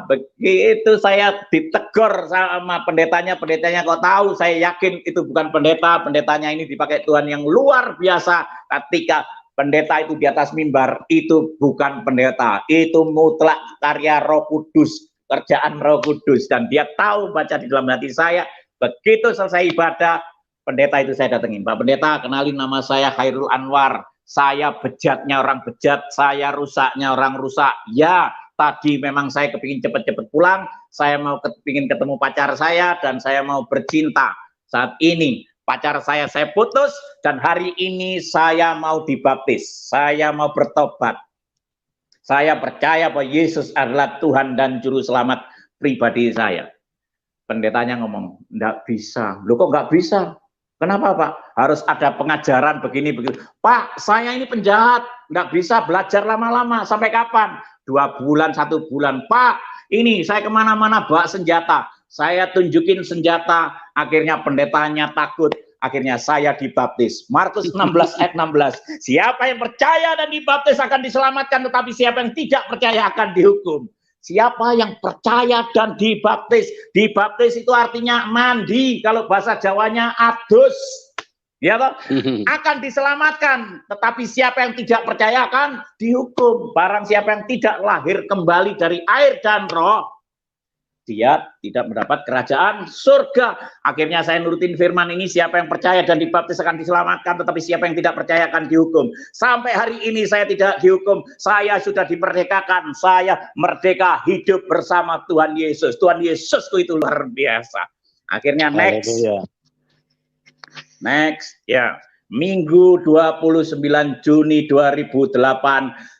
Begitu saya ditegur sama pendetanya kok tahu, saya yakin itu bukan pendetanya ini dipakai Tuhan yang luar biasa. Ketika pendeta itu di atas mimbar, itu bukan pendeta, itu mutlak karya Roh Kudus, kerjaan Roh Kudus, dan dia tahu baca di dalam hati saya. Begitu selesai ibadah, pendeta itu saya datengin, Pak Pendeta, kenalin nama saya Khairul Anwar, saya bejatnya orang bejat, saya rusaknya orang rusak. Ya, tadi memang saya kepingin cepet-cepet pulang, saya mau kepingin ketemu pacar saya, dan saya mau bercinta. Saat ini pacar saya putus, dan hari ini saya mau dibaptis, saya mau bertobat. Saya percaya bahwa Yesus adalah Tuhan dan Juru Selamat pribadi saya. Pendetanya ngomong, enggak bisa. Loh kok enggak bisa? Kenapa Pak? Harus ada pengajaran begini. Pak, saya ini penjahat, enggak bisa belajar lama-lama. Sampai kapan? 2 bulan, 1 bulan. Pak, ini saya kemana-mana bawa senjata. Saya tunjukin senjata, akhirnya pendetanya takut. Akhirnya saya dibaptis. Markus 16 ayat 16. Siapa yang percaya dan dibaptis akan diselamatkan, tetapi siapa yang tidak percaya akan dihukum. Siapa yang percaya dan dibaptis. Dibaptis itu artinya mandi. Kalau bahasa Jawanya adus. Ya toh? Akan diselamatkan. Tetapi siapa yang tidak percaya akan dihukum. Barang siapa yang tidak lahir kembali dari air dan roh, dia tidak mendapat kerajaan surga. Akhirnya saya nurutin firman ini, siapa yang percaya dan dibaptis akan diselamatkan, tetapi siapa yang tidak percaya akan dihukum. Sampai hari ini saya tidak dihukum, saya sudah dimerdekakan, saya merdeka hidup bersama Tuhan Yesus. Tuhan Yesus itu luar biasa. Akhirnya next. Next, ya. Minggu 29 Juni 2008,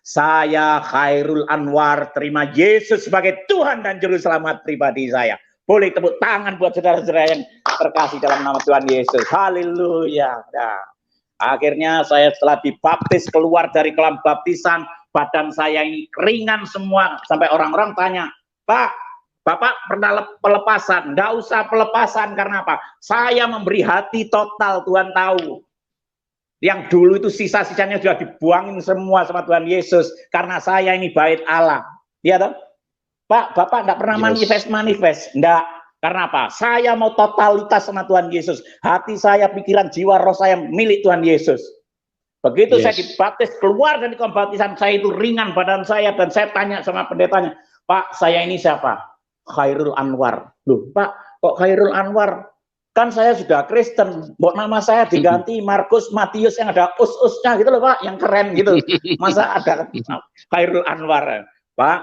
saya Khairul Anwar terima Yesus sebagai Tuhan dan Juru Selamat pribadi saya. Boleh tepuk tangan buat saudara-saudara yang terkasih dalam nama Tuhan Yesus. Haleluya. Nah, akhirnya saya setelah dibaptis keluar dari kolam baptisan, badan saya ini keringan semua. Sampai orang-orang tanya, Pak, Bapak pernah pelepasan, nggak usah pelepasan, karena apa? Saya memberi hati total, Tuhan tahu. Yang dulu itu sisa-sisanya sudah dibuangin semua sama Tuhan Yesus, karena saya ini bait Allah. Ya toh? Pak, Bapak nggak pernah manifest, enggak. Karena apa? Saya mau totalitas sama Tuhan Yesus. Hati saya, pikiran, jiwa, roh saya milik Tuhan Yesus. Begitu saya dibaptis, keluar dari pembaptisan saya itu ringan badan saya, dan saya tanya sama pendetanya, Pak, saya ini siapa? Khairul Anwar. Loh, Pak, kok Khairul Anwar? Kan saya sudah Kristen, buat nama saya diganti Markus Matius yang ada us-usnya gitu loh Pak, yang keren gitu. Masa ada Khairul Anwar? Pak,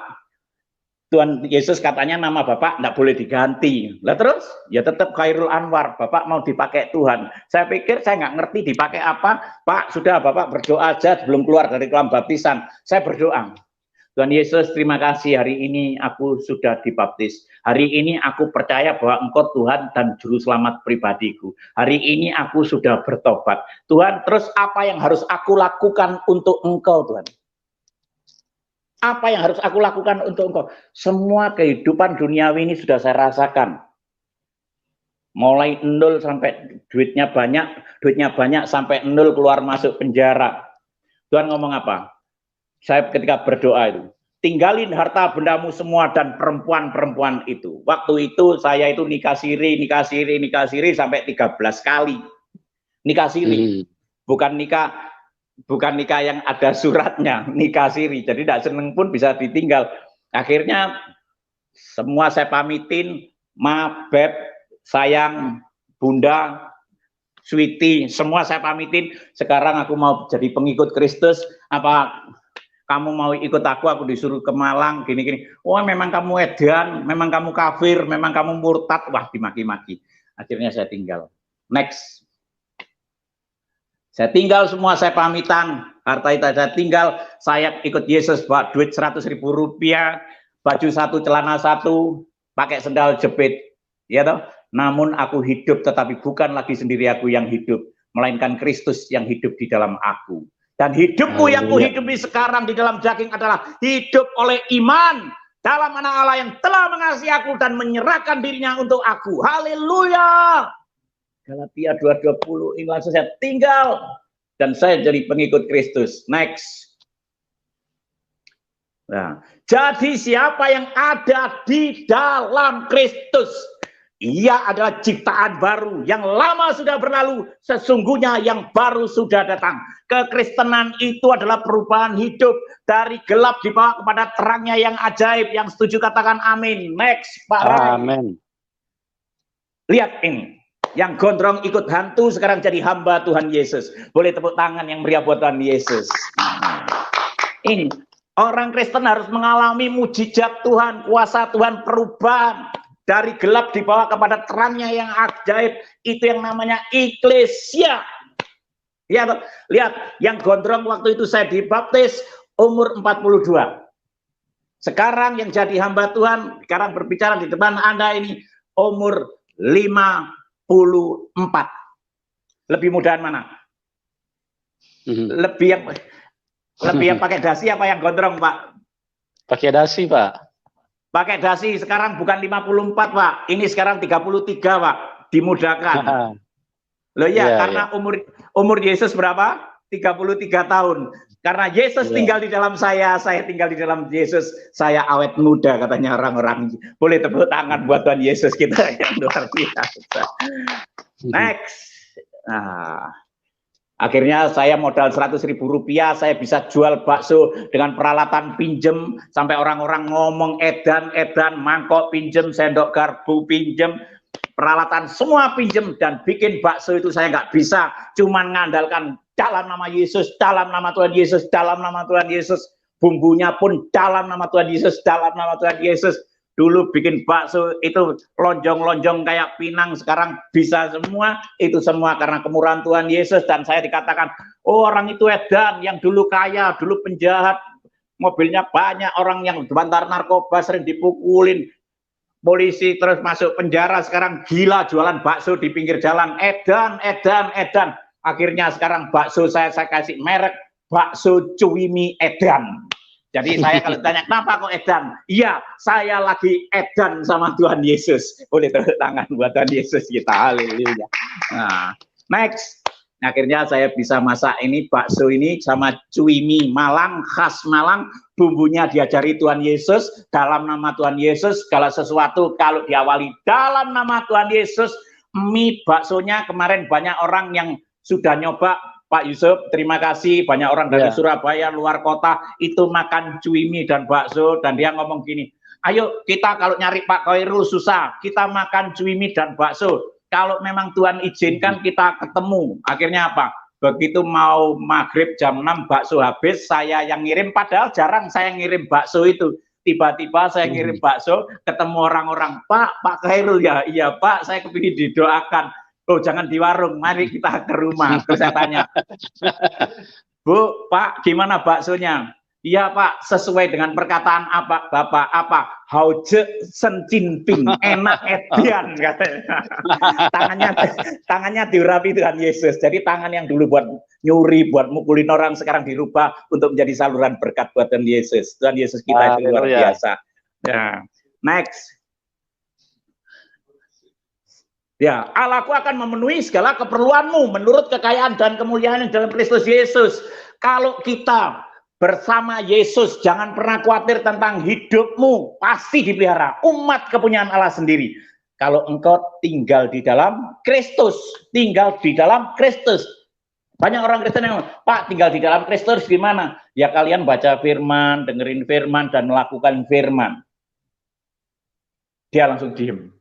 Tuhan Yesus katanya nama Bapak enggak boleh diganti. Lah terus, ya tetap Khairul Anwar. Bapak mau dipakai Tuhan. Saya pikir saya nggak ngerti dipakai apa. Pak, sudah Bapak berdoa aja sebelum keluar dari kolam baptisan. Saya berdoa. Tuhan Yesus, terima kasih hari ini aku sudah dibaptis. Hari ini aku percaya bahwa Engkau Tuhan dan Juru Selamat pribadiku. Hari ini aku sudah bertobat. Tuhan, terus apa yang harus aku lakukan untuk Engkau, Tuhan? Apa yang harus aku lakukan untuk Engkau? Semua kehidupan duniawi ini sudah saya rasakan. Mulai nol sampai duitnya banyak sampai nol keluar masuk penjara. Tuhan ngomong apa? Saya ketika berdoa itu, tinggalin harta bendamu semua dan perempuan-perempuan itu. Waktu itu saya itu nikah siri sampai 13 kali. Nikah siri. Bukan nikah yang ada suratnya, nikah siri. Jadi tidak seneng pun bisa ditinggal. Akhirnya semua saya pamitin, Ma, Beb, sayang, Bunda, Sweetie, semua saya pamitin. Sekarang aku mau jadi pengikut Kristus. Apa kamu mau ikut aku disuruh ke Malang, gini-gini. Oh, memang kamu edan, memang kamu kafir, memang kamu murtad. Wah, dimaki-maki. Akhirnya saya tinggal. Next. Saya tinggal semua, saya pamitan. Harta itu saya tinggal, saya ikut Yesus, bawa duit 100.000 rupiah, baju satu, celana satu, pakai sendal jepit. Ya toh? Namun aku hidup, tetapi bukan lagi sendiri aku yang hidup, melainkan Kristus yang hidup di dalam aku. Dan hidupku yang kuhidupi sekarang di dalam daging adalah hidup oleh iman dalam Anak Allah yang telah mengasihi aku dan menyerahkan dirinya untuk aku. Haleluya. Galatia 2:20, ini langsung saya tinggal dan saya jadi pengikut Kristus. Next. Nah, jadi siapa yang ada di dalam Kristus, ia adalah ciptaan baru, yang lama sudah berlalu, sesungguhnya yang baru sudah datang. Kekristenan itu adalah perubahan hidup dari gelap dibawa kepada terangnya yang ajaib. Yang setuju katakan amin. Next, Pak Rai. Amin. Lihat ini, yang gondrong ikut hantu sekarang jadi hamba Tuhan Yesus. Boleh tepuk tangan yang meriah buat Tuhan Yesus. Ini, orang Kristen harus mengalami mujizat Tuhan, kuasa Tuhan, perubahan. Dari gelap dibawa kepada terangnya yang ajaib, itu yang namanya eklesia. Ya, lihat, yang gondrong waktu itu saya dibaptis umur 42. Sekarang yang jadi hamba Tuhan, sekarang berbicara di depan Anda ini umur 54. Lebih mudahan mana? Lebih yang pakai dasi apa yang gondrong, Pak? Pakai dasi, Pak. Pakai dasi sekarang bukan 54, Pak. Ini sekarang 33, Pak. Dimudahkan. Loh ya, karena umur Yesus berapa? 33 tahun. Karena Yesus tinggal di dalam saya tinggal di dalam Yesus, saya awet muda katanya orang-orang. Boleh tepuk tangan buat Tuhan Yesus kita yang luar biasa. Next. Nah, akhirnya saya modal 100.000 rupiah, saya bisa jual bakso dengan peralatan pinjem, sampai orang-orang ngomong edan, mangkok pinjem, sendok garpu pinjem, peralatan semua pinjem, dan bikin bakso itu saya nggak bisa, cuman ngandalkan dalam nama Yesus, dalam nama Tuhan Yesus, dalam nama Tuhan Yesus, bumbunya pun dalam nama Tuhan Yesus, dalam nama Tuhan Yesus. Dulu bikin bakso itu lonjong-lonjong kayak pinang, sekarang bisa semua, itu semua karena kemurahan Tuhan Yesus. Dan saya dikatakan, oh orang itu edan, yang dulu kaya, dulu penjahat, mobilnya banyak, orang yang bantar narkoba sering dipukulin, polisi terus masuk penjara, sekarang gila jualan bakso di pinggir jalan, edan. Akhirnya sekarang bakso saya kasih merek, bakso Cuwimi Edan. Jadi saya kalau tanya, kenapa kok edan? Iya, saya lagi edan sama Tuhan Yesus. Boleh tepuk tangan buat Tuhan Yesus kita. Haleluya. Nah, next. Akhirnya saya bisa masak ini bakso ini sama cuimi Malang, khas Malang. Bumbunya diajari Tuhan Yesus, dalam nama Tuhan Yesus, segala sesuatu kalau diawali dalam nama Tuhan Yesus. Mie baksonya kemarin banyak orang yang sudah nyoba, Pak Yusuf, terima kasih. Banyak orang dari Surabaya, luar kota, itu makan cuimi dan bakso. Dan dia ngomong gini, ayo kita kalau nyari Pak Khairul susah, kita makan cuimi dan bakso. Kalau memang Tuhan izinkan kita ketemu. Akhirnya apa? Begitu mau maghrib jam 6 bakso habis, saya yang ngirim, padahal jarang saya ngirim bakso itu. Tiba-tiba saya ngirim bakso, ketemu orang-orang, Pak Khairul ya? Iya Pak, saya kepingin didoakan. Oh jangan di warung, mari kita ke rumah. Terus saya tanya, Bu, Pak, gimana baksonya? Iya Pak, sesuai dengan perkataan apa Bapak, apa? Hauje sencinping, enak edian katanya. tangannya diurapi Tuhan Yesus. Jadi tangan yang dulu buat nyuri, buat mukulin orang, sekarang dirubah untuk menjadi saluran berkat buat Tuhan Yesus. Tuhan Yesus kita itu luar biasa. Ya, next. Ya, Allahku akan memenuhi segala keperluanmu menurut kekayaan dan kemuliaan yang dalam Kristus Yesus. Kalau kita bersama Yesus, jangan pernah khawatir tentang hidupmu, pasti dipelihara. Umat kepunyaan Allah sendiri. Kalau engkau tinggal di dalam Kristus, tinggal di dalam Kristus. Banyak orang Kristen yang, Pak, tinggal di dalam Kristus gimana? Ya kalian baca firman, dengerin firman, dan melakukan firman. Dia langsung diem.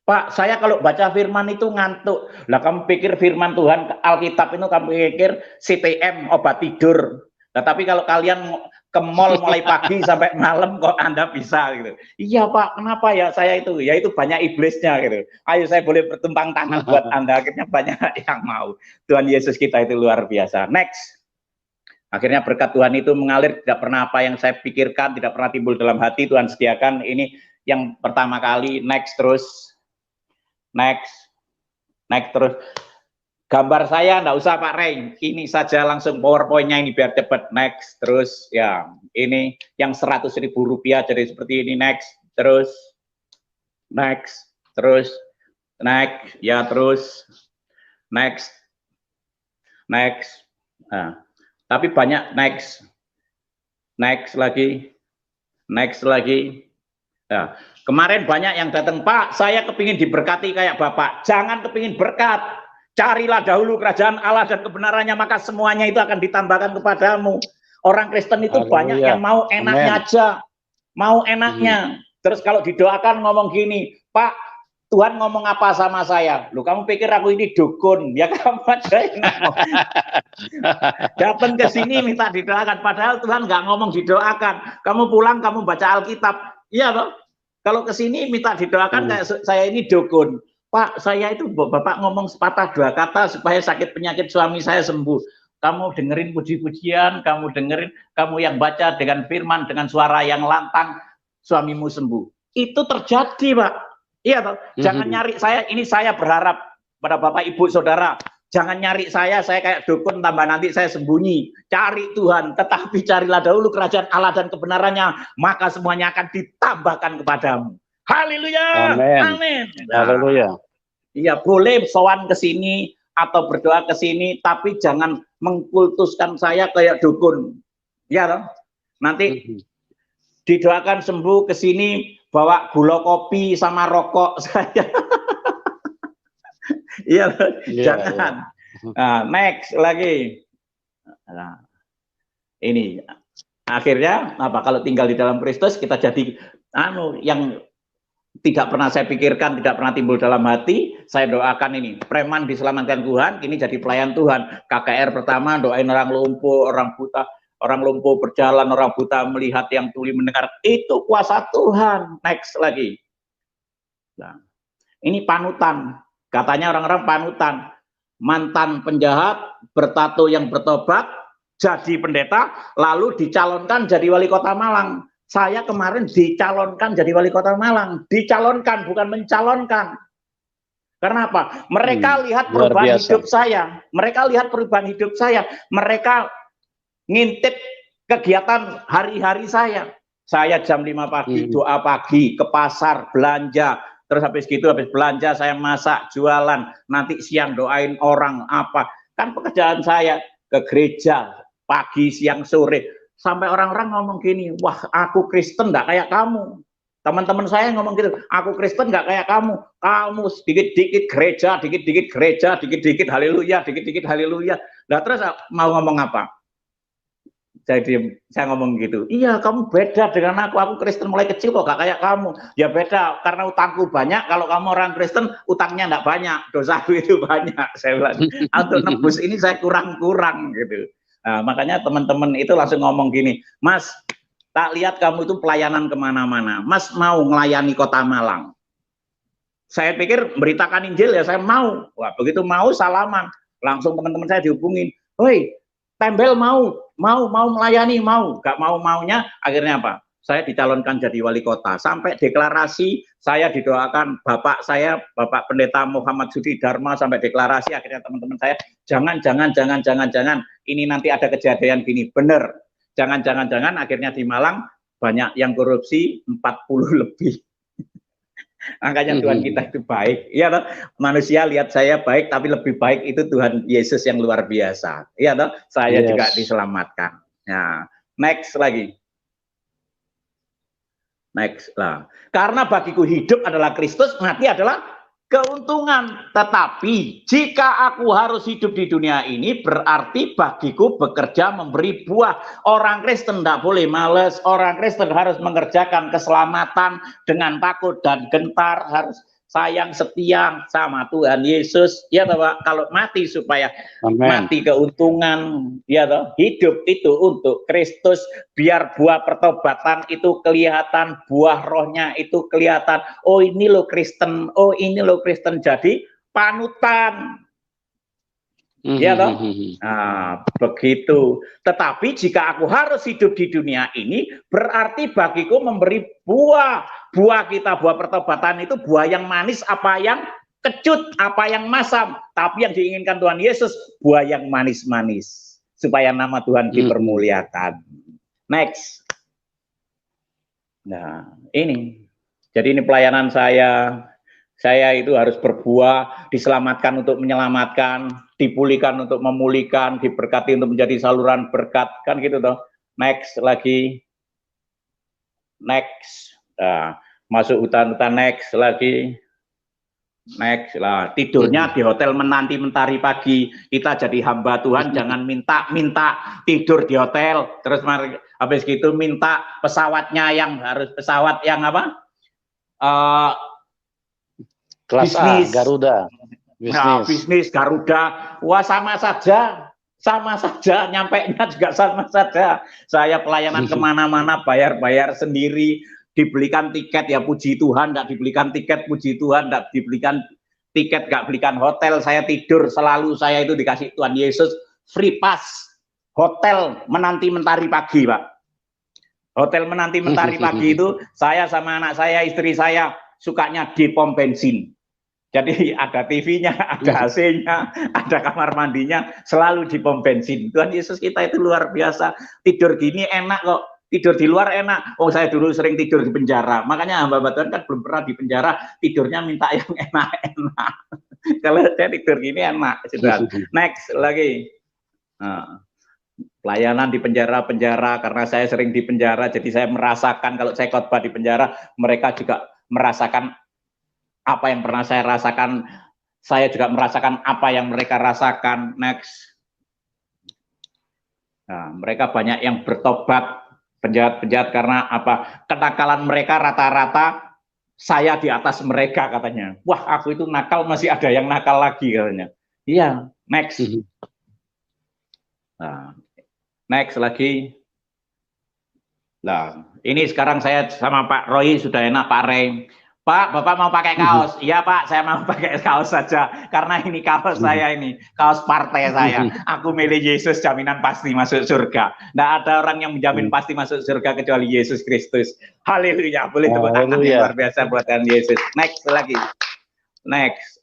Pak, saya kalau baca firman itu ngantuk. Lah kamu pikir firman Tuhan, Alkitab itu kamu pikir CTM, obat tidur. Nah, tapi kalau kalian ke mall mulai pagi sampai malam kok Anda bisa gitu. Iya Pak, kenapa ya saya itu? Ya itu banyak iblisnya gitu. Ayo saya boleh bertumpang tangan buat Anda. Akhirnya banyak yang mau. Tuhan Yesus kita itu luar biasa. Next. Akhirnya berkat Tuhan itu mengalir, tidak pernah apa yang saya pikirkan, tidak pernah timbul dalam hati, Tuhan sediakan. Ini yang pertama kali. Next terus. Next terus. Gambar saya enggak usah Pak Rey, ini saja langsung PowerPoint-nya ini biar cepat. Next terus ya, ini yang 100.000 rupiah jadi seperti ini. Next terus ya, terus next. Nah, tapi banyak next lagi. Nah, kemarin banyak yang datang, Pak, saya kepingin diberkati kayak Bapak. Jangan kepingin berkat. Carilah dahulu kerajaan Allah dan kebenarannya, maka semuanya itu akan ditambahkan kepadamu. Orang Kristen itu banyak yang mau enaknya aja. Mau enaknya. Terus kalau didoakan ngomong gini, Pak, Tuhan ngomong apa sama saya? Loh, kamu pikir aku ini dukun? Ya kamu aja yang ngomong. Datang ke sini minta didoakan. Padahal Tuhan nggak ngomong didoakan. Kamu pulang, kamu baca Alkitab. Iya toh? Kalau ke sini minta didoakan kayak saya ini dukun. Pak, saya itu Bapak ngomong sepatah dua kata supaya sakit penyakit suami saya sembuh. Kamu dengerin puji-pujian, kamu yang baca dengan firman, dengan suara yang lantang, suamimu sembuh. Itu terjadi, Pak. Iya toh? Jangan nyari saya, ini saya berharap pada Bapak Ibu Saudara, jangan nyari saya kayak dukun tambah nanti saya sembunyi. Cari Tuhan, tetapi carilah dahulu kerajaan Allah dan kebenarannya, maka semuanya akan ditambahkan kepadamu. Haleluya. Amin. Haleluya. Iya, boleh sowan ke sini atau berdoa ke sini, tapi jangan mengkultuskan saya kayak dukun. Ya toh? Nanti didoakan sembuh ke sini bawa gula kopi sama rokok saya. Iya, jangan. Nah, next lagi. Nah, ini akhirnya apa? Kalau tinggal di dalam Kristus kita jadi yang tidak pernah saya pikirkan, tidak pernah timbul dalam hati. Saya doakan ini, preman diselamatkan Tuhan, ini jadi pelayan Tuhan. KKR pertama doain orang lumpuh, orang buta, orang lumpuh berjalan, orang buta melihat, yang tuli mendengar. Itu kuasa Tuhan. Next lagi. Nah, ini panutan. Katanya orang-orang panutan. Mantan penjahat, bertato yang bertobat, jadi pendeta, lalu dicalonkan jadi wali kota Malang. Saya kemarin dicalonkan jadi wali kota Malang. Dicalonkan, bukan mencalonkan. Karena apa? Mereka lihat perubahan hidup saya. Mereka lihat perubahan hidup saya. Mereka ngintip kegiatan hari-hari saya. Saya jam 5 pagi, doa pagi, ke pasar, belanja. Terus habis gitu, habis belanja saya masak, jualan. Nanti siang doain orang, apa. Kan pekerjaan saya ke gereja, pagi, siang, sore. Sampai orang-orang ngomong gini, wah aku Kristen nggak kayak kamu. Teman-teman saya ngomong gitu, aku Kristen nggak kayak kamu. Kamu dikit-dikit gereja, dikit-dikit gereja, dikit-dikit haleluya, dikit-dikit haleluya. Nah terus mau ngomong apa? Jadi saya ngomong gitu, iya kamu beda dengan aku Kristen mulai kecil kok gak kayak kamu. Ya beda, karena utangku banyak, kalau kamu orang Kristen utangnya enggak banyak, dosaku itu banyak. Saya bilang, untuk nebus ini saya kurang-kurang gitu. Nah, makanya teman-teman itu langsung ngomong gini, Mas, tak lihat kamu itu pelayanan kemana-mana, Mas mau melayani Kota Malang. Saya pikir beritakan Injil ya saya mau. Wah begitu mau salaman, langsung teman-teman saya dihubungin, woi Tembel mau melayani, gak maunya akhirnya apa? Saya dicalonkan jadi wali kota. Sampai deklarasi saya didoakan Bapak saya, Bapak Pendeta Muhammad Sudi Dharma sampai deklarasi akhirnya teman-teman saya jangan ini nanti ada kejadian gini. Bener. Jangan akhirnya di Malang banyak yang korupsi 40 lebih. Angkanya Tuhan kita itu baik. Iya toh? Manusia lihat saya baik, tapi lebih baik itu Tuhan Yesus yang luar biasa. Iya toh? Saya juga diselamatkan. Nah, next lagi. Next lah. Karena bagiku hidup adalah Kristus, mati adalah keuntungan. Tetapi jika aku harus hidup di dunia ini, berarti bagiku bekerja memberi buah. Orang Kristen tidak boleh males. Orang Kristen harus mengerjakan keselamatan dengan takut dan gentar. Harus sayang setia sama Tuhan Yesus. Ya Pak, kalau mati supaya mati keuntungan. Ya toh, hidup itu untuk Kristus. Biar buah pertobatan itu kelihatan, buah rohnya itu kelihatan. Oh ini loh Kristen, oh ini loh Kristen, jadi panutan. Ya toh? Nah, begitu. Tetapi jika aku harus hidup di dunia ini, berarti bagiku memberi buah. Buah kita, buah pertobatan itu buah yang manis, apa yang kecut, apa yang masam. Tapi yang diinginkan Tuhan Yesus, buah yang manis-manis. Supaya nama Tuhan dipermuliakan. Next. Nah, ini. Jadi ini pelayanan saya. Saya itu harus berbuah, diselamatkan untuk menyelamatkan, dipulihkan untuk memulihkan, diberkati untuk menjadi saluran berkat. Kan gitu toh. Next lagi. Next. Nah, masuk hutan-hutan, next lagi. Next lah, tidurnya di hotel menanti mentari pagi. Kita jadi hamba Tuhan, jangan minta tidur di hotel. Terus habis gitu minta pesawatnya yang harus pesawat yang apa? Kelas bisnis. A, Garuda. Nah, bisnis Garuda. Wah sama saja. Nyampainya juga sama saja. Saya pelayanan kemana-mana bayar sendiri, dibelikan tiket ya puji Tuhan, nggak dibelikan tiket puji Tuhan, nggak dibelikan tiket, nggak belikan hotel, saya tidur selalu, saya itu dikasih Tuhan Yesus free pass hotel menanti mentari pagi Pak. Hotel menanti mentari pagi itu saya sama anak saya, istri saya sukanya di pom bensin. Jadi ada TV-nya, ada AC-nya, ada kamar mandinya, selalu di pom bensin. Tuhan Yesus kita itu luar biasa. Tidur gini enak kok. Tidur di luar enak. Oh saya dulu sering tidur di penjara. Makanya hamba Tuhan kan belum pernah di penjara. Tidurnya minta yang enak-enak. Kalau saya tidur gini enak. Next lagi. Nah, pelayanan di penjara-penjara. Karena saya sering di penjara. Jadi saya merasakan kalau saya khotbah di penjara. Mereka juga merasakan apa yang pernah saya rasakan, saya juga merasakan apa yang mereka rasakan. Next. Nah, mereka banyak yang bertobat, penjahat-penjahat karena apa? Kenakalan mereka rata-rata saya di atas mereka katanya. Wah, aku itu nakal masih ada yang nakal lagi katanya. Iya, next. Nah, next lagi. Nah, ini sekarang saya sama Pak Roy sudah enak, Pak Rey. Pak, Bapak mau pakai kaos? Iya Pak, saya mau pakai kaos saja. Karena ini kaos saya ini, kaos partai saya. Aku milih Yesus, jaminan pasti masuk surga. Tidak ada orang yang menjamin pasti masuk surga kecuali Yesus Kristus. Haleluya, boleh tepuk tangan yang luar biasa buat Tuhan Yesus. Next lagi. Next.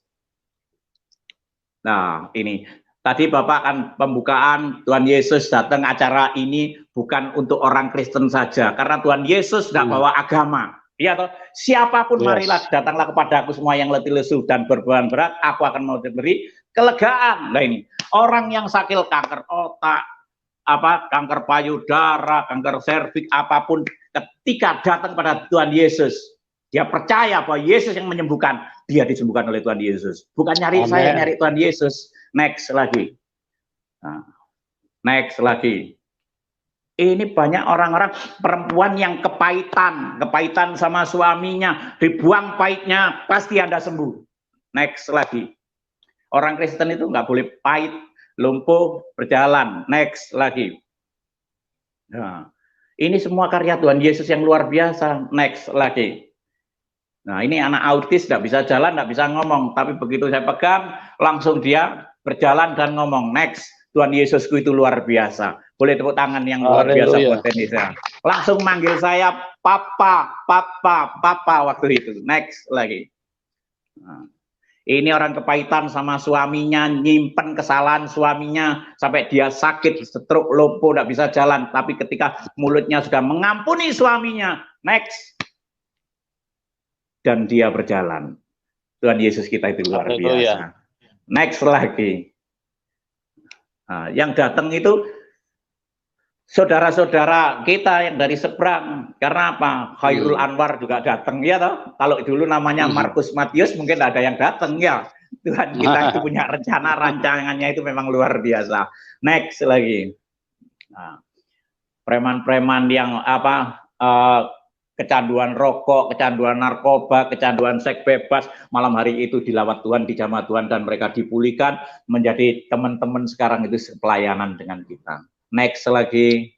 Nah, ini. Tadi Bapak kan pembukaan, Tuhan Yesus datang acara ini bukan untuk orang Kristen saja, karena Tuhan Yesus tidak bawa agama. Ya toh, siapapun marilah datanglah kepadaku semua yang letih lesu dan berbeban berat, aku akan memberi kelegaan. Nah ini orang yang sakit kanker otak, kanker payudara, kanker serviks, apapun, ketika datang pada Tuhan Yesus, dia percaya bahwa Yesus yang menyembuhkan, dia disembuhkan oleh Tuhan Yesus. Bukan nyari saya, nyari Tuhan Yesus. Next lagi. Nah, next lagi. Ini banyak orang-orang perempuan yang kepahitan sama suaminya, dibuang pahitnya, pasti Anda sembuh. Next lagi. Orang Kristen itu nggak boleh pahit, lumpuh, berjalan. Next lagi. Nah, ini semua karya Tuhan Yesus yang luar biasa. Next lagi. Nah, ini anak autis tidak bisa jalan, tidak bisa ngomong, tapi begitu saya pegang, langsung dia berjalan dan ngomong. Next, Tuhan Yesusku itu luar biasa. Boleh tepuk tangan yang luar biasa buat Denisa. Langsung manggil saya papa, papa, papa waktu itu. Next lagi. Nah, ini orang kepahitan sama suaminya, nyimpen kesalahan suaminya sampai dia sakit, stroke, lumpuh, tidak bisa jalan. Tapi ketika mulutnya sudah mengampuni suaminya, next. Dan dia berjalan. Tuhan Yesus kita itu luar biasa. Next lagi. Nah, yang datang itu saudara-saudara kita yang dari seberang. Karena apa? Khairul Anwar juga datang, ya toh. Kalau dulu namanya Markus Matius mungkin ada yang datang, ya. Tuhan kita itu punya rencana, rancangannya itu memang luar biasa. Next lagi. Nah, preman-preman yang kecanduan rokok, kecanduan narkoba, kecanduan seks bebas, malam hari itu dilawat Tuhan, dijamah Tuhan, dan mereka dipulihkan menjadi teman-teman sekarang itu pelayanan dengan kita. Next lagi.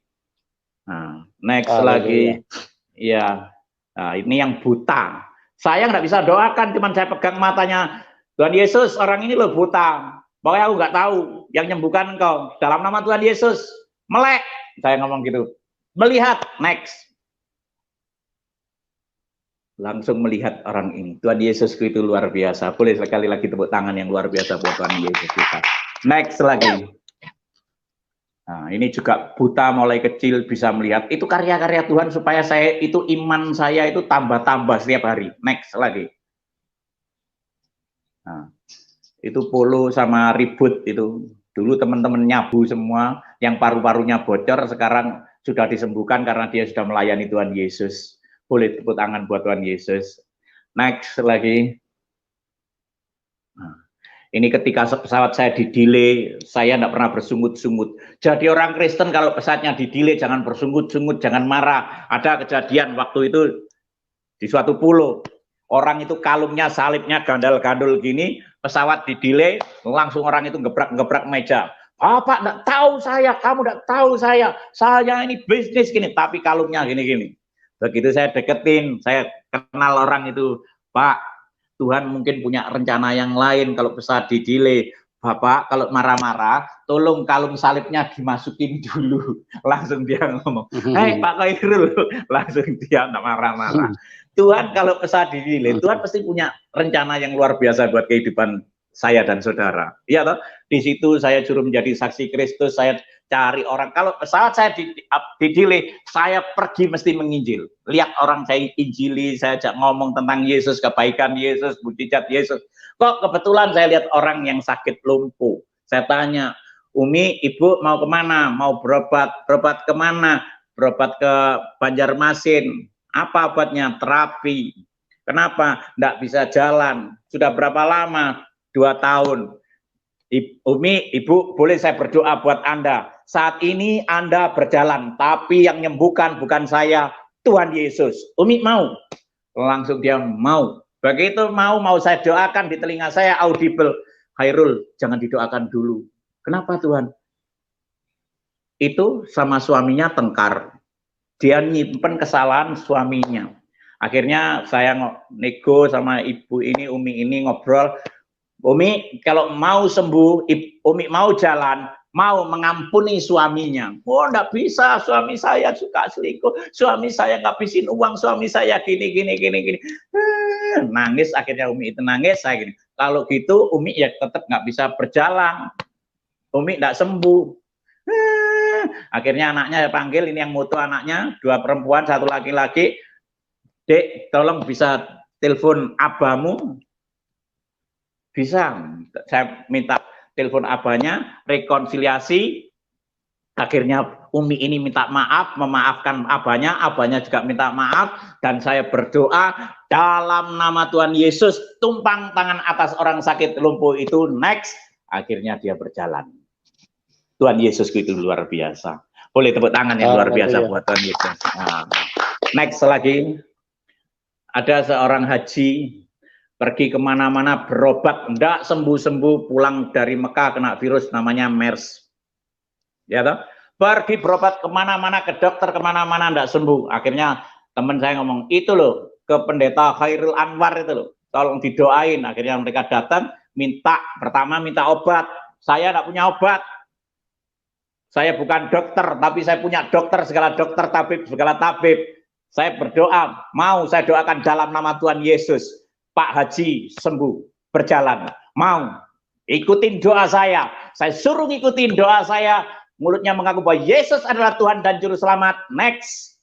Nah, next lagi. Ya, nah, ini yang buta. Saya nggak bisa doakan, cuman saya pegang matanya. Tuhan Yesus, orang ini loh buta. Pokoknya aku nggak tahu, yang menyembuhkan engkau. Dalam nama Tuhan Yesus, melek. Saya ngomong gitu. Melihat, next. Langsung melihat orang ini. Tuhan Yesusku itu luar biasa. Boleh sekali lagi tepuk tangan yang luar biasa buat Tuhan Yesus kita. Next lagi. Nah, ini juga buta mulai kecil bisa melihat. Itu karya-karya Tuhan supaya saya itu iman saya itu tambah-tambah setiap hari. Next lagi. Nah, itu Polo sama Ribut itu. Dulu teman-teman nyabu semua, yang paru-parunya bocor sekarang sudah disembuhkan karena dia sudah melayani Tuhan Yesus. Boleh tepuk tangan buat Tuhan Yesus. Next lagi. Nah, ini ketika pesawat saya di-delay, saya tidak pernah bersungut-sungut. Jadi orang Kristen kalau pesawatnya di-delay jangan bersungut-sungut, jangan marah. Ada kejadian waktu itu di suatu pulau. Orang itu kalungnya, salibnya gandal-gandul gini, pesawat di-delay, langsung orang itu gebrak-gebrak meja. Bapak tidak tahu saya, kamu tidak tahu saya ini bisnis gini, tapi kalungnya gini-gini. Begitu saya deketin, saya kenal orang itu, Pak, Tuhan mungkin punya rencana yang lain kalau pesawat di-delay. Bapak kalau marah-marah, tolong kalung salibnya dimasukin dulu. Langsung dia ngomong, hei Pak Khairul, langsung dia nggak marah-marah. Tuhan kalau pesawat di-delay, Tuhan pasti punya rencana yang luar biasa buat kehidupan saya dan saudara. Iya toh? Di situ saya suruh menjadi saksi Kristus, saya cari orang. Kalau pesawat saya di-delay, saya pergi mesti menginjil. Lihat orang saya injili, saya ajak ngomong tentang Yesus, kebaikan Yesus, mujizat Yesus. Kok kebetulan saya lihat orang yang sakit lumpuh. Saya tanya, Umi, Ibu mau kemana? Mau berobat? Berobat kemana? Berobat ke Banjarmasin. Apa obatnya? Terapi. Kenapa? Nggak bisa jalan. Sudah berapa lama? 2 tahun. Umi, Ibu, boleh saya berdoa buat Anda? Saat ini Anda berjalan, tapi yang menyembuhkan bukan saya, Tuhan Yesus. Umi mau? Langsung dia mau. Begitu mau saya doakan di telinga saya audible. Khairul, jangan didoakan dulu. Kenapa Tuhan? Itu sama suaminya tengkar. Dia nyimpen kesalahan suaminya. Akhirnya saya nego sama ibu ini, Umi ini ngobrol. Umi kalau mau sembuh, Umi mau jalan, mau mengampuni suaminya. Oh, enggak bisa, suami saya suka selingkuh, suami saya ngabisin uang, suami saya gini. Nangis, akhirnya Umi itu nangis, saya gini. Kalau gitu Umi ya tetap nggak bisa berjalan. Umi tidak sembuh. Akhirnya anaknya saya panggil, ini yang moto anaknya, 2 perempuan, 1 laki-laki. Dek, tolong bisa telepon abamu. Bisa. Saya minta telepon abahnya, rekonsiliasi. Akhirnya Umi ini minta maaf, memaafkan abahnya juga minta maaf, dan saya berdoa dalam nama Tuhan Yesus, tumpang tangan atas orang sakit lumpuh itu, next, akhirnya dia berjalan. Tuhan Yesus itu luar biasa. Boleh tepuk tangan yang luar biasa buat Tuhan Yesus. Nah, next lagi, ada seorang haji pergi kemana-mana berobat, enggak sembuh-sembuh, pulang dari Mekah kena virus namanya MERS. Ya toh? Pergi berobat kemana-mana, ke dokter kemana-mana enggak sembuh. Akhirnya teman saya ngomong, itu loh, ke pendeta Khairul Anwar itu loh, tolong didoain. Akhirnya mereka datang, pertama minta obat. Saya enggak punya obat. Saya bukan dokter, tapi saya punya dokter, segala dokter, tabib, segala tabib. Saya berdoa, mau saya doakan dalam nama Tuhan Yesus, Pak Haji sembuh, berjalan. Mau, ikutin doa saya suruh ngikutin doa saya, mulutnya mengaku bahwa Yesus adalah Tuhan dan Juru Selamat, next.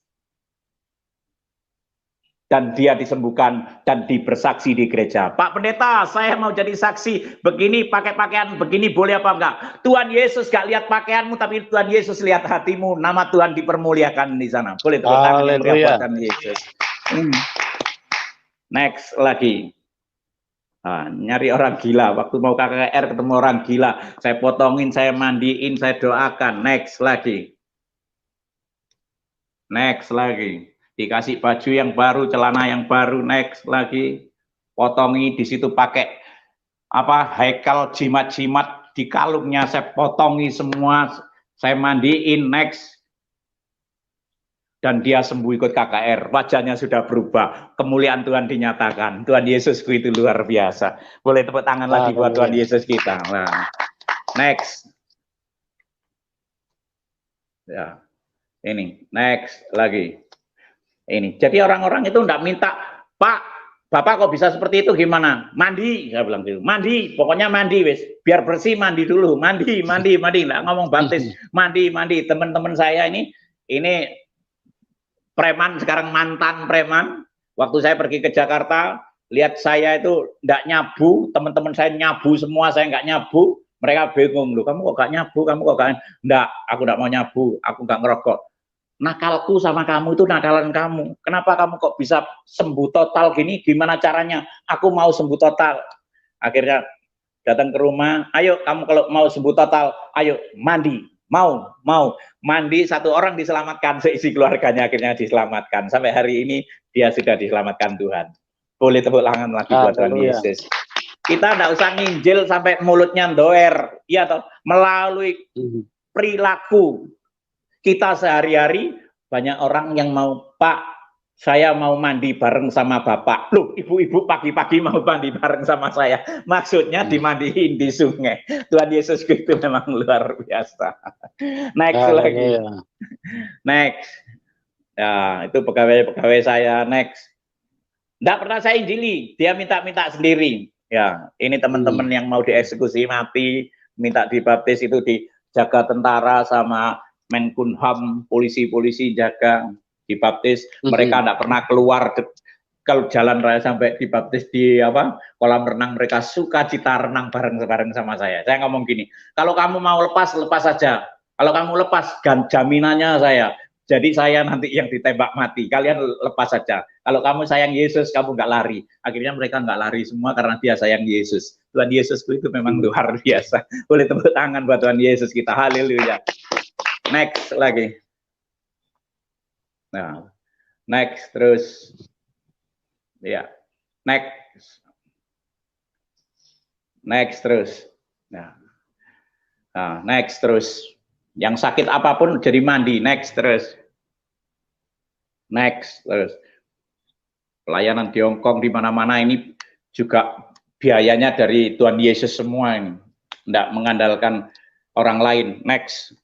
Dan dia disembuhkan dan dibersaksi di gereja. Pak Pendeta, saya mau jadi saksi, begini pakai pakaian, begini boleh apa enggak? Tuhan Yesus gak lihat pakaianmu, tapi Tuhan Yesus lihat hatimu, nama Tuhan dipermuliakan di sana. Boleh tepuk tangan yang Tuhan Yesus. Next lagi. Nah, nyari orang gila, waktu mau KKR ketemu orang gila, saya potongin, saya mandiin, saya doakan. Next lagi. Next lagi. Dikasih baju yang baru, celana yang baru. Next lagi. Potongi, di situ pakai apa, haikal jimat-jimat di kalungnya, saya potongi semua, saya mandiin. Next. Dan dia sembuh ikut KKR, wajahnya sudah berubah, kemuliaan Tuhan dinyatakan. Tuhan Yesusku itu luar biasa. Boleh tepuk tangan lagi buat Tuhan Yesus kita. Nah, next. Ya, ini next lagi. Ini. Jadi orang-orang itu enggak minta, Pak, Bapak kok bisa seperti itu, gimana? Mandi, saya bilang gitu. Mandi, pokoknya mandi wis. Biar bersih mandi dulu. Mandi. Enggak ngomong baptis. Mandi. Teman-teman saya ini preman, sekarang mantan preman. Waktu saya pergi ke Jakarta, lihat saya itu enggak nyabu, teman-teman saya nyabu semua, saya enggak nyabu. Mereka bingung, loh, kamu kok gak nyabu, kamu kok gak, enggak, aku enggak mau nyabu, aku enggak ngerokok. Nakalku sama kamu itu nakalan kamu. Kenapa kamu kok bisa sembuh total gini? Gimana caranya? Aku mau sembuh total. Akhirnya datang ke rumah, ayo kamu kalau mau sembuh total, ayo mandi. Mau mandi, 1 orang diselamatkan, seisi keluarganya akhirnya diselamatkan. Sampai hari ini dia sudah diselamatkan Tuhan. Boleh tepuk tangan lagi buat Tuhan Yesus. Kita enggak usah nginjil sampai mulutnya ndoer, ya toh, melalui perilaku kita sehari-hari. Banyak orang yang mau, Pak, saya mau mandi bareng sama Bapak. Loh, ibu-ibu pagi-pagi mau mandi bareng sama saya. Maksudnya dimandiin di sungai. Tuhan Yesus itu memang luar biasa. Next lagi. Next. Ya, itu pegawai-pegawai saya. Next. Enggak pernah saya injili. Dia minta-minta sendiri. Ya, ini teman-teman yang mau dieksekusi mati, minta dibaptis itu dijaga tentara sama Menkumham, polisi-polisi jaga, dibaptis. Mereka tidak pernah keluar kalau jalan raya sampai dibaptis di kolam renang. Mereka suka cita renang bareng-bareng sama saya. Saya ngomong gini, kalau kamu mau lepas saja. Kalau kamu lepas, jaminannya saya. Jadi saya nanti yang ditembak mati. Kalian lepas saja. Kalau kamu sayang Yesus, kamu nggak lari. Akhirnya mereka nggak lari semua karena dia sayang Yesus. Tuhan Yesusku itu memang luar biasa. Boleh tepuk tangan buat Tuhan Yesus kita. Haleluya. Next lagi. Nah, next terus. Ya, next terus. Nah, next terus. Yang sakit apapun jadi mandi. Next terus. Next terus. Pelayanan di Hongkong di mana-mana ini juga biayanya dari Tuhan Yesus semua ini. Tidak mengandalkan orang lain. Next.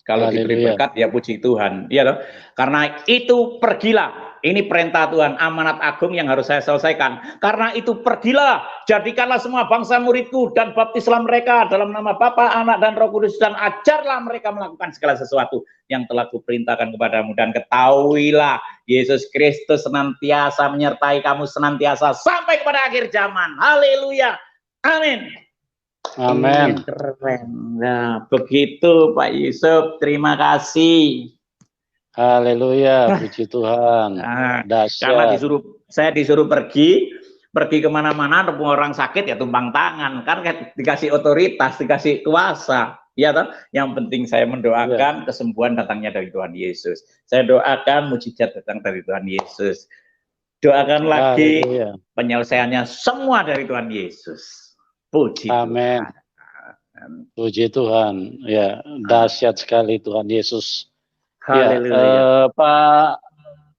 Kalau diberi berkat, ya puji Tuhan. Iya toh? Karena itu pergilah. ini perintah Tuhan, amanat agung yang harus saya selesaikan. Karena itu pergilah, jadikanlah semua bangsa muridku dan baptislah mereka dalam nama Bapa, Anak, dan Roh Kudus, dan ajarlah mereka melakukan segala sesuatu yang telah kuperintahkan kepadamu. Dan ketahuilah, Yesus Kristus senantiasa menyertai kamu senantiasa sampai kepada akhir zaman. Haleluya. Amin. Amin. Keren. Nah, begitu Pak Yusuf, terima kasih. Haleluya, puji Tuhan. Nah, Dahsyat. karena saya disuruh pergi kemana-mana, orang sakit ya tumpang tangan, kan dikasih otoritas, dikasih kuasa, ya toh. Yang penting saya mendoakan kesembuhan datangnya dari Tuhan Yesus. Saya doakan mujizat datang dari Tuhan Yesus. Doakan lagi penyelesaiannya semua dari Tuhan Yesus. Puji Amin. Tuhan. Puji Tuhan. Ya, dahsyat sekali Tuhan Yesus. Haleluya. Pak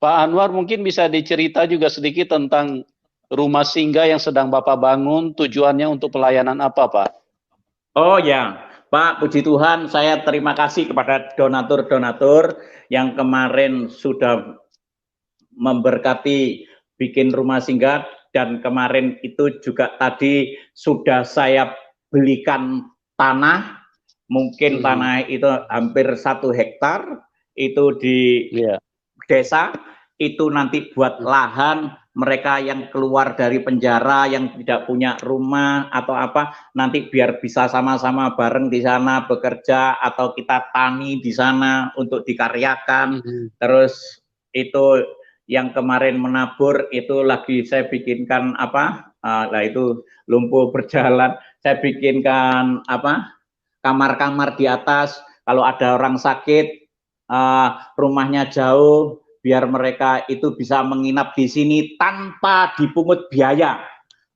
Anwar mungkin bisa dicerita juga sedikit tentang rumah singgah yang sedang Bapak bangun, tujuannya untuk pelayanan apa, Pak? Oh ya, Pak, puji Tuhan, saya terima kasih kepada donatur-donatur yang kemarin sudah memberkati bikin rumah singgah, dan kemarin itu juga tadi sudah saya belikan tanah, mungkin tanah itu hampir 1 hektar, itu di desa, itu nanti buat lahan mereka yang keluar dari penjara, yang tidak punya rumah atau apa, nanti biar bisa sama-sama bareng di sana bekerja, atau kita tani di sana untuk dikaryakan. Terus itu yang kemarin menabur itu lagi saya bikinkan apa, nah itu lumpuh berjalan, saya bikinkan apa, kamar-kamar di atas, kalau ada orang sakit, rumahnya jauh, biar mereka itu bisa menginap di sini tanpa dipungut biaya.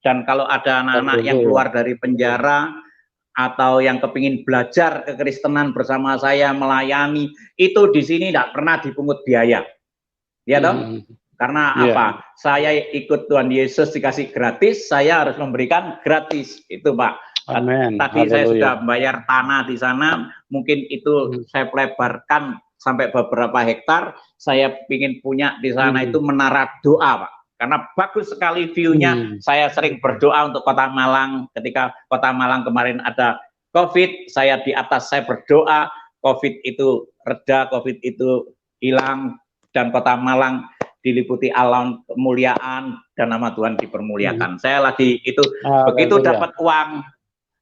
Dan kalau ada anak-anak yang keluar dari penjara atau yang kepingin belajar kekristenan bersama saya melayani, itu di sini tidak pernah dipungut biaya, ya toh? Karena apa? Saya ikut Tuhan Yesus dikasih gratis, saya harus memberikan gratis, itu Pak. Amen. Tadi saya sudah bayar tanah di sana, mungkin itu saya lebarkan sampai beberapa hektar. Saya ingin punya di sana itu menara doa, Pak, karena bagus sekali view-nya. Saya sering berdoa untuk Kota Malang. Ketika Kota Malang kemarin ada COVID, saya di atas, saya berdoa COVID itu reda, COVID itu hilang, dan Kota Malang diliputi alam kemuliaan dan nama Tuhan dipermuliakan. Saya lagi itu begitu dapat uang,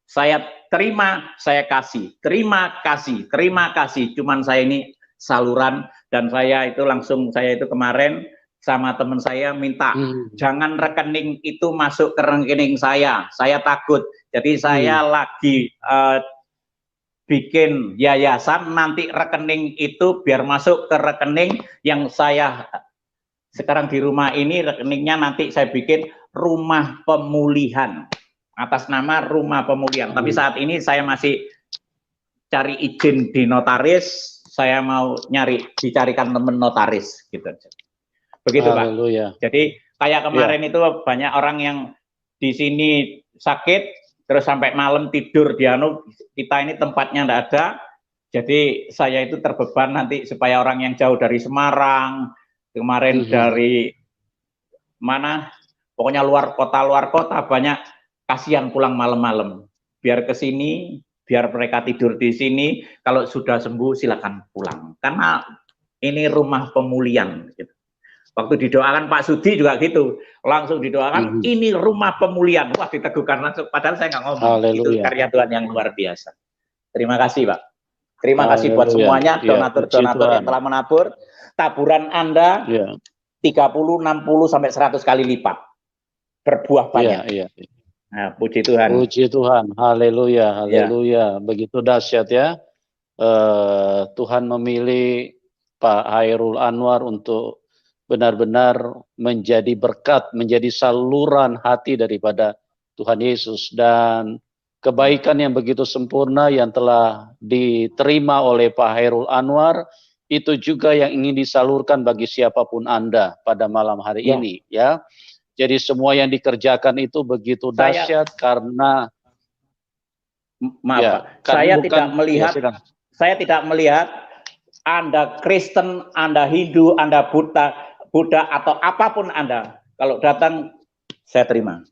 saya terima, saya kasih, terima kasih, terima kasih. Cuman saya ini saluran, dan saya itu langsung, saya itu kemarin sama teman saya minta jangan rekening itu masuk ke rekening saya takut. Jadi saya lagi bikin yayasan, nanti rekening itu biar masuk ke rekening yang saya sekarang di rumah ini, rekeningnya nanti saya bikin rumah pemulihan, atas nama rumah pemulihan. Tapi saat ini saya masih cari izin di notaris, saya mau dicarikan teman notaris gitu. Begitu Pak. Jadi kayak kemarin itu banyak orang yang di sini sakit, terus sampai malam tidur di kita ini tempatnya enggak ada. Jadi saya itu terbeban nanti supaya orang yang jauh dari Semarang, kemarin dari mana, pokoknya luar kota banyak, kasihan pulang malam-malam. Biar ke sini, biar mereka tidur di sini, kalau sudah sembuh silakan pulang. Karena ini rumah pemulihan. Gitu. Waktu didoakan Pak Sudi juga gitu, langsung didoakan ini rumah pemulihan. Wah, diteguhkan langsung, padahal saya nggak ngomong. Itu karya Tuhan yang luar biasa. Terima kasih Pak. Terima kasih buat semuanya, donatur-donatur yang telah menabur. Taburan Anda 30, 60, sampai 100 kali lipat. Berbuah banyak. Nah, puji Tuhan. Puji Tuhan, haleluya, haleluya. Begitu dahsyat ya. Tuhan memilih Pak Hairul Anwar untuk benar-benar menjadi berkat, menjadi saluran hati daripada Tuhan Yesus, dan kebaikan yang begitu sempurna yang telah diterima oleh Pak Hairul Anwar itu juga yang ingin disalurkan bagi siapapun Anda pada malam hari ini ya. Jadi semua yang dikerjakan itu begitu dahsyat karena Pak, saya tidak melihat saya tidak melihat Anda Kristen, Anda Hindu, Anda Buddha Buddha atau apapun Anda, kalau datang saya terima.